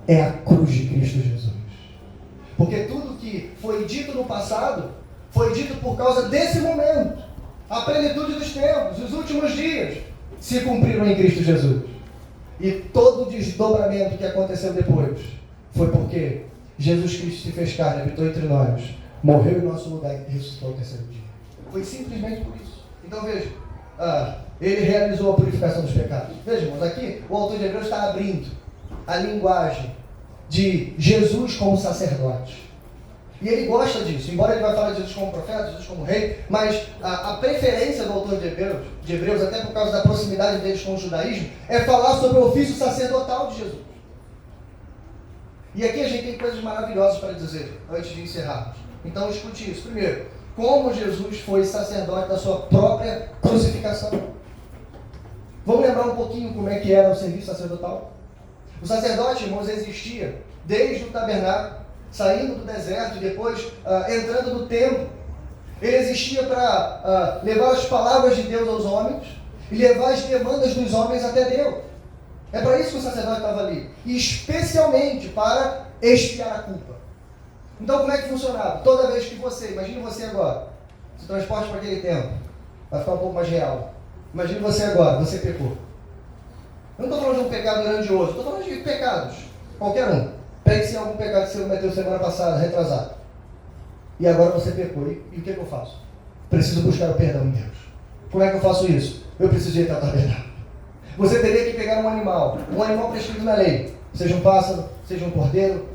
É a cruz de Cristo Jesus. Porque tudo que foi dito no passado, foi dito por causa desse momento. A plenitude dos tempos, os últimos dias, se cumpriram em Cristo Jesus. E todo o desdobramento que aconteceu depois, foi porque Jesus Cristo se fez carne, habitou entre nós, morreu em nosso lugar e ressuscitou ao terceiro dia. Foi simplesmente por isso. Então veja, ele realizou a purificação dos pecados. Veja, irmãos, aqui o autor de Hebreus está abrindo a linguagem de Jesus como sacerdote. E ele gosta disso, embora ele vai falar de Jesus como profeta, Jesus como rei, mas a preferência do autor de Hebreus, até por causa da proximidade deles com o judaísmo, é falar sobre o ofício sacerdotal de Jesus. E aqui a gente tem coisas maravilhosas para dizer, antes de encerrarmos. Então escute isso. Primeiro, como Jesus foi sacerdote da sua própria crucificação. Vamos lembrar um pouquinho como é que era o serviço sacerdotal? O sacerdote, irmãos, existia desde o tabernáculo, saindo do deserto e depois entrando no templo. Ele existia para levar as palavras de Deus aos homens e levar as demandas dos homens até Deus. É para isso que o sacerdote estava ali. E especialmente para expiar a culpa. Então como é que funcionava? Toda vez que você, imagine você agora, se transporte para aquele tempo, vai ficar um pouco mais real. Imagine você agora, você pecou. Eu não estou falando de um pecado grandioso, estou falando de pecados, qualquer um. Pegue-se em algum pecado que você cometeu semana passada, retrasado. E agora você pecou. E o que eu faço? Preciso buscar o perdão em Deus. Como é que eu faço isso? Eu preciso ir até o tabernáculo. Você teria que pegar um animal prescrito na lei. Seja um pássaro, seja um cordeiro,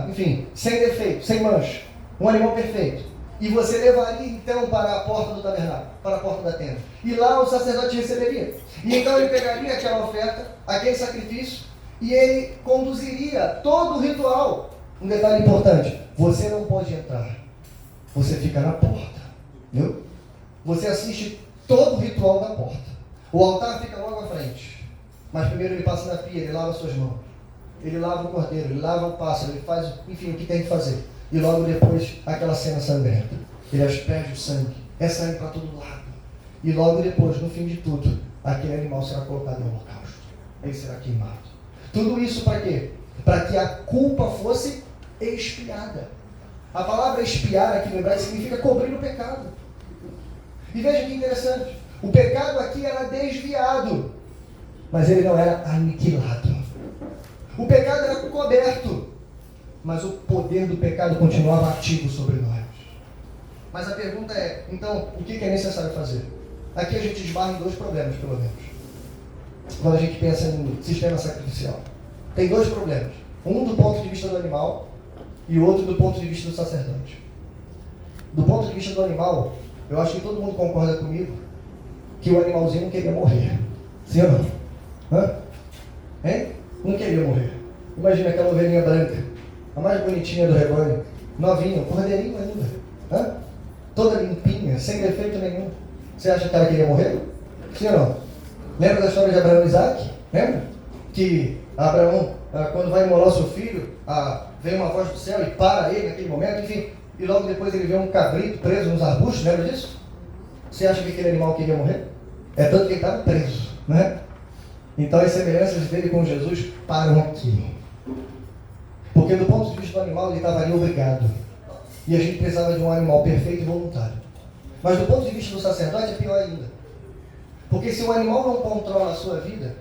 enfim, sem defeito, sem mancha. Um animal perfeito. E você levaria então para a porta do tabernáculo, para a porta da tenda. E lá o sacerdote receberia. E então ele pegaria aquela oferta, aquele sacrifício, e ele conduziria todo o ritual. Um detalhe importante, você não pode entrar, você fica na porta, viu? Você assiste todo o ritual da porta. O altar fica logo à frente, mas primeiro ele passa na pia, ele lava suas mãos, ele lava o cordeiro, ele lava o pássaro, ele faz, enfim, o que tem que fazer. E logo depois, aquela cena sangrenta, ele asperge o sangue, é sangue para todo lado. E logo depois, no fim de tudo, aquele animal será colocado no holocausto, ele será queimado. Tudo isso para quê? Para que a culpa fosse expiada. A palavra expiar aqui no hebraico significa cobrir o pecado. E veja que interessante, o pecado aqui era desviado, mas ele não era aniquilado. O pecado era coberto, mas o poder do pecado continuava ativo sobre nós. Mas a pergunta é, então, o que é necessário fazer? Aqui a gente esbarra em dois problemas, pelo menos, quando a gente pensa em sistema sacrificial. Tem dois problemas. Um do ponto de vista do animal e o outro do ponto de vista do sacerdote. Do ponto de vista do animal, eu acho que todo mundo concorda comigo que o animalzinho não queria morrer. Sim ou não? Hein? Não queria morrer. Imagina aquela ovelhinha branca, a mais bonitinha do rebanho, novinha, cordeirinho ainda. Toda limpinha, sem defeito nenhum. Você acha que ela queria morrer? Sim ou não? Lembra da história de Abraão e Isaac? Lembra? Que Abraão, quando vai imolar o seu filho, vem uma voz do céu e para ele naquele momento, enfim, e logo depois ele vê um cabrito preso nos arbustos, lembra disso? Você acha que aquele animal queria morrer? É tanto que ele estava preso, né? Então as semelhanças dele com Jesus param aqui. Porque do ponto de vista do animal ele estava ali obrigado. E a gente precisava de um animal perfeito e voluntário. Mas do ponto de vista do sacerdote é pior ainda. Porque se o animal não controla a sua vida,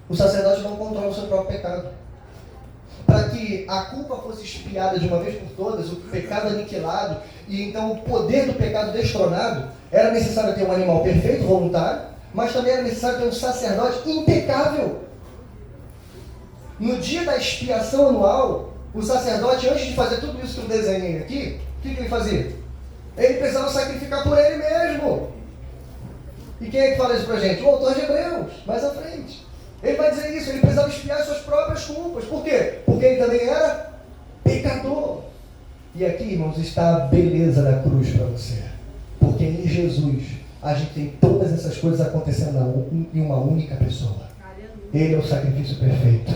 o sacerdote não controla o seu próprio pecado. Para que a culpa fosse expiada de uma vez por todas, o pecado aniquilado, e então o poder do pecado destronado, era necessário ter um animal perfeito, voluntário, mas também era necessário ter um sacerdote impecável. No dia da expiação anual, o sacerdote, antes de fazer tudo isso que eu desenhei aqui, o que ele fazia? Ele precisava sacrificar por ele mesmo. E quem é que fala isso pra gente? O autor de Hebreus, mais à frente. Ele vai dizer isso, ele precisava expiar suas próprias culpas. Por quê? Porque ele também era pecador. E aqui, irmãos, está a beleza da cruz para você. Porque em Jesus, a gente tem todas essas coisas acontecendo em uma única pessoa. Ele é o sacrifício perfeito.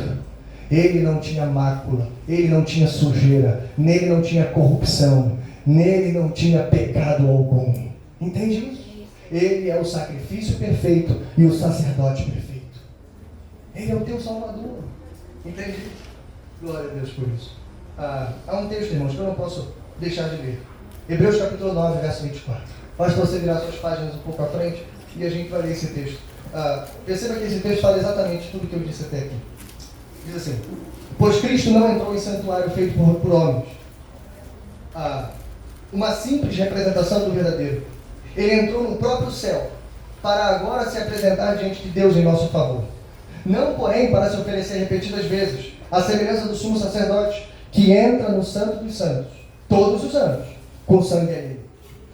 Ele não tinha mácula, ele não tinha sujeira, nele não tinha corrupção, nele não tinha pecado algum. Entende isso? Ele é o sacrifício perfeito e o sacerdote perfeito. Ele é o teu Salvador. Entende isso? Glória a Deus por isso. Há um texto, irmãos, que eu não posso deixar de ler. Hebreus capítulo 9, verso 24. Basta você virar suas páginas um pouco à frente e a gente vai ler esse texto. Perceba que esse texto fala exatamente tudo o que eu disse até aqui. Diz assim: pois Cristo não entrou em santuário feito por homens, uma simples representação do verdadeiro. Ele entrou no próprio céu, para agora se apresentar diante de Deus em nosso favor. Não, porém, para se oferecer repetidas vezes, à semelhança do sumo sacerdote, que entra no santo dos santos, todos os anos, com sangue alheio.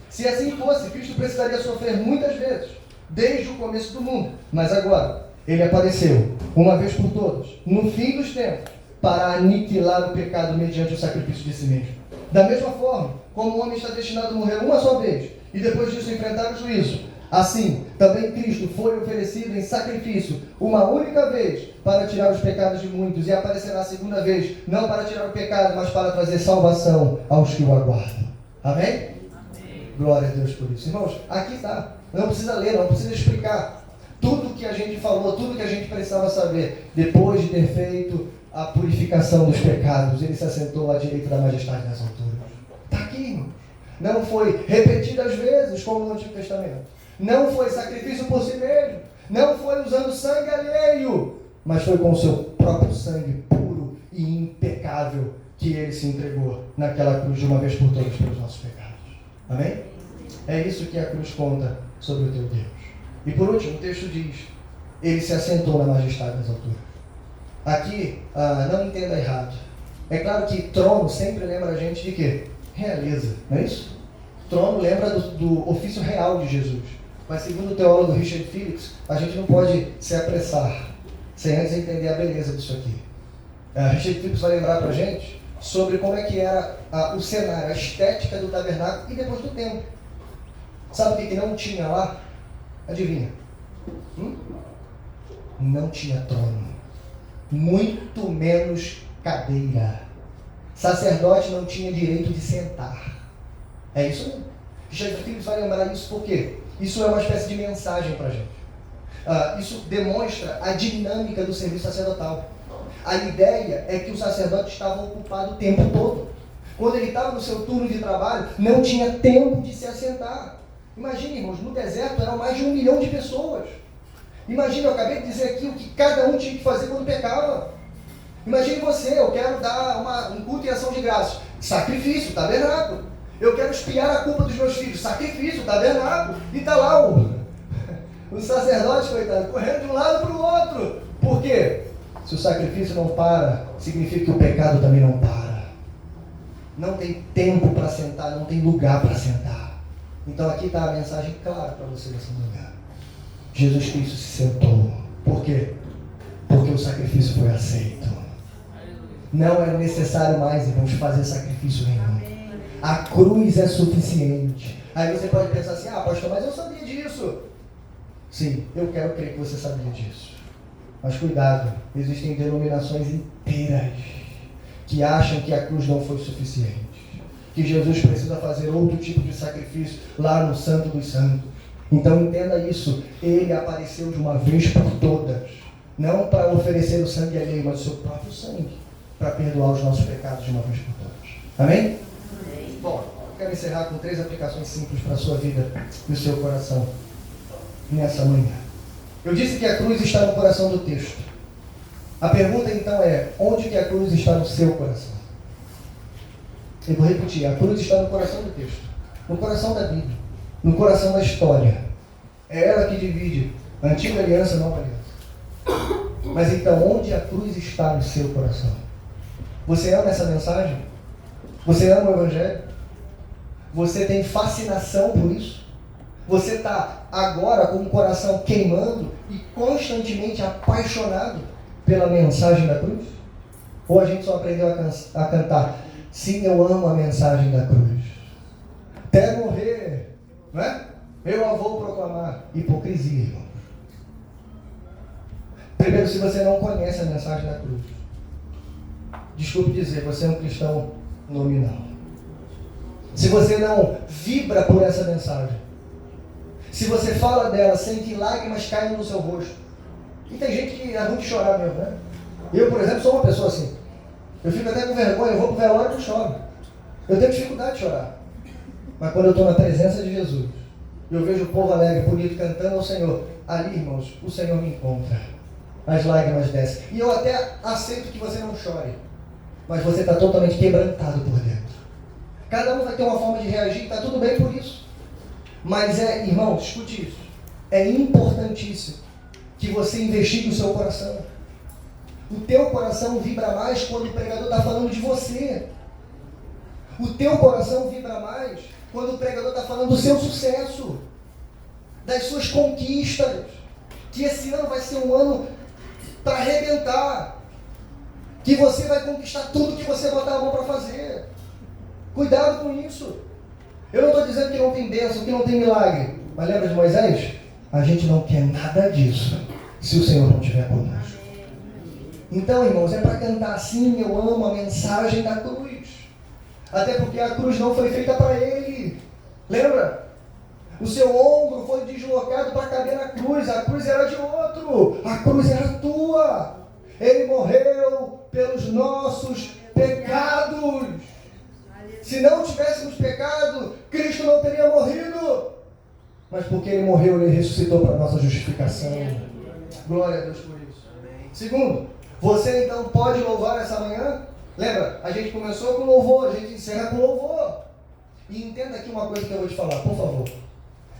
Se assim fosse, Cristo precisaria sofrer muitas vezes, desde o começo do mundo. Mas agora, ele apareceu, uma vez por todas, no fim dos tempos, para aniquilar o pecado mediante o sacrifício de si mesmo. Da mesma forma, como o homem está destinado a morrer uma só vez, e depois disso enfrentar o juízo, assim, também Cristo foi oferecido em sacrifício uma única vez para tirar os pecados de muitos, e aparecerá a segunda vez, não para tirar o pecado, mas para trazer salvação aos que o aguardam. Amém? Amém. Glória a Deus por isso. Irmãos, aqui está. Não precisa ler, não precisa explicar. Tudo que a gente falou, tudo que a gente precisava saber, depois de ter feito a purificação dos pecados, ele se assentou à direita da majestade nas alturas. Está aqui, irmãos. Não foi repetidas vezes, como no Antigo Testamento. Não foi sacrifício por si mesmo. Não foi usando sangue alheio. Mas foi com o seu próprio sangue puro e impecável que ele se entregou naquela cruz de uma vez por todas pelos nossos pecados. Amém? É isso que a cruz conta sobre o teu Deus. E por último, o texto diz: ele se assentou na majestade das alturas. Aqui, não entenda errado. É claro que trono sempre lembra a gente de quê? Realeza, não é isso? Trono lembra do ofício real de Jesus. Mas segundo o teólogo Richard Phillips, a gente não pode se apressar sem antes entender a beleza disso aqui. Richard Phillips vai lembrar para a gente sobre como é que era o cenário, a estética do tabernáculo e depois do templo. Sabe o que não tinha lá? Adivinha? Não tinha trono. Muito menos cadeira. Sacerdote não tinha direito de sentar. É isso mesmo. Richard Phillips vai lembrar isso por quê? Isso é uma espécie de mensagem para a gente. Isso demonstra a dinâmica do serviço sacerdotal. A ideia é que o sacerdote estava ocupado o tempo todo. Quando ele estava no seu turno de trabalho, não tinha tempo de se assentar. Imagine, irmãos, no deserto eram mais de 1 milhão de pessoas. Imagine, eu acabei de dizer aqui o que cada um tinha que fazer quando pecava. Imagine você, eu quero dar um culto em ação de graças. Sacrifício, tabernáculo. Eu quero expiar a culpa dos meus filhos. Sacrifício, tabernáculo. E está lá o sacerdote, coitado, correndo de um lado para o outro. Por quê? Se o sacrifício não para, significa que o pecado também não para. Não tem tempo para sentar, não tem lugar para sentar. Então aqui está a mensagem clara para você nesse lugar. Jesus Cristo se sentou. Por quê? Porque o sacrifício foi aceito. Não é necessário mais, irmãos, fazer sacrifício nenhum. A cruz é suficiente. Aí você pode pensar assim, pastor, mas eu sabia disso. Sim, eu quero crer que você sabia disso. Mas cuidado, existem denominações inteiras que acham que a cruz não foi suficiente. Que Jesus precisa fazer outro tipo de sacrifício lá no Santo dos Santos. Então entenda isso, ele apareceu de uma vez por todas. Não para oferecer o sangue alheio, mas o seu próprio sangue. Para perdoar os nossos pecados de uma vez por todas. Amém? Amém. Bom, eu quero encerrar com 3 aplicações simples para a sua vida e o seu coração nessa manhã. Eu disse que a cruz está no coração do texto. A pergunta então é, onde que a cruz está no seu coração? Eu vou repetir, a cruz está no coração do texto, no coração da Bíblia, no coração da história. É ela que divide a antiga aliança e a nova aliança. Mas então, onde a cruz está no seu coração? Você ama essa mensagem? Você ama o Evangelho? Você tem fascinação por isso? Você está agora com o coração queimando e constantemente apaixonado pela mensagem da cruz? Ou a gente só aprendeu a cantar, sim, eu amo a mensagem da cruz. Até morrer, não é? Eu a vou proclamar. Hipocrisia, irmão. Primeiro, se você não conhece a mensagem da cruz, desculpe dizer, você é um cristão nominal. Se você não vibra por essa mensagem, se você fala dela sem que lágrimas caiam no seu rosto, e tem gente que é ruim de chorar mesmo, né? Eu, por exemplo, sou uma pessoa assim. Eu fico até com vergonha, eu vou pro velório e eu choro. Eu tenho dificuldade de chorar. Mas quando eu estou na presença de Jesus, eu vejo o povo alegre, bonito, cantando ao Senhor, ali, irmãos, o Senhor me encontra. As lágrimas descem. E eu até aceito que você não chore, mas você está totalmente quebrantado por dentro. Cada um vai ter uma forma de reagir, está tudo bem por isso. Mas irmão, escute isso. É importantíssimo que você investigue o seu coração. O teu coração vibra mais quando o pregador está falando de você. O teu coração vibra mais quando o pregador está falando do seu sucesso, das suas conquistas. Que esse ano vai ser um ano para arrebentar. Que você vai conquistar tudo que você botar a mão para fazer. Cuidado com isso. Eu não estou dizendo que não tem bênção, que não tem milagre. Mas lembra de Moisés? A gente não quer nada disso se o Senhor não estiver conosco. Então, irmãos, é para cantar assim, eu amo a mensagem da cruz. Até porque a cruz não foi feita para ele. Lembra? O seu ombro foi deslocado para caber na cruz. A cruz era de outro. A cruz era tua. Ele morreu pelos nossos pecados. Se não tivéssemos pecado, Cristo não teria morrido. Mas porque Ele morreu, Ele ressuscitou para a nossa justificação. Glória a Deus por isso. Segundo, você então pode louvar essa manhã? Lembra, a gente começou com louvor, a gente encerra com louvor. E entenda aqui uma coisa que eu vou te falar, por favor.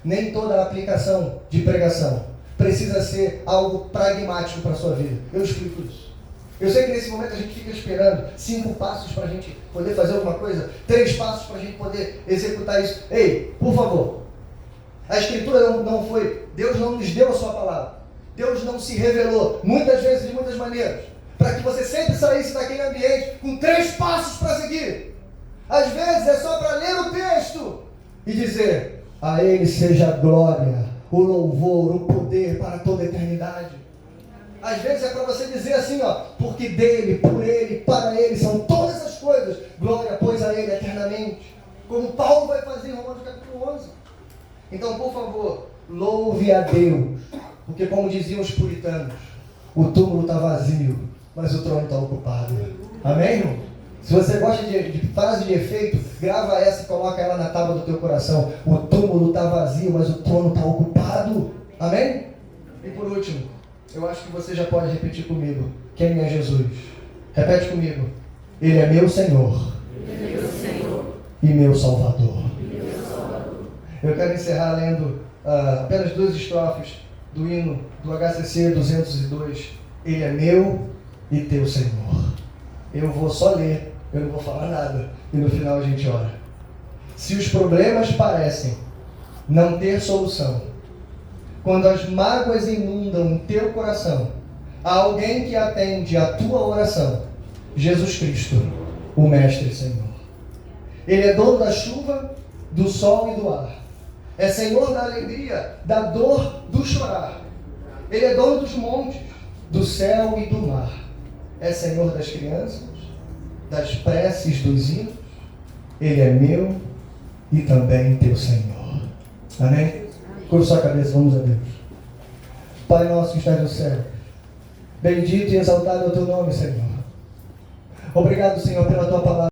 Nem toda aplicação de pregação precisa ser algo pragmático para a sua vida. Eu explico isso. Eu sei que nesse momento a gente fica esperando 5 passos para a gente poder fazer alguma coisa, 3 passos para a gente poder executar isso. Ei, por favor, a Escritura não foi, Deus não nos deu a sua palavra. Deus não se revelou, muitas vezes, de muitas maneiras, para que você sempre saísse daquele ambiente com 3 passos para seguir. Às vezes é só para ler o texto e dizer, a Ele seja a glória, o louvor, o poder para toda a eternidade. Às vezes é para você dizer assim, porque dele, por ele, para ele são todas as coisas, glória pois a ele eternamente, como Paulo vai fazer em Romanos capítulo 11. Então, por favor, louve a Deus, porque como diziam os puritanos, o túmulo está vazio, mas o trono está ocupado. Amém, irmão? Se você gosta de frase de efeito, grava essa e coloca ela na tábua do teu coração. O túmulo está vazio, mas o trono está ocupado. Amém? E por último, eu acho que você já pode repetir comigo. Quem é Jesus? Repete comigo. Ele é meu Senhor. Ele é meu Senhor. E meu Salvador. Eu quero encerrar lendo apenas 2 estrofes do hino do HCC 202. Ele é meu e teu Senhor. Eu vou só ler, eu não vou falar nada. E no final a gente ora. Se os problemas parecem não ter solução, quando as mágoas inundam teu coração, há alguém que atende a tua oração. Jesus Cristo, o Mestre Senhor. Ele é dono da chuva, do sol e do ar. É Senhor da alegria, da dor, do chorar. Ele é dono dos montes, do céu e do mar. É Senhor das crianças, das preces, dos hinos. Ele é meu e também teu Senhor. Amém? Curva sua cabeça, vamos a Deus. Pai nosso que estás no céu, bendito e exaltado é o teu nome, Senhor. Obrigado, Senhor, pela tua palavra.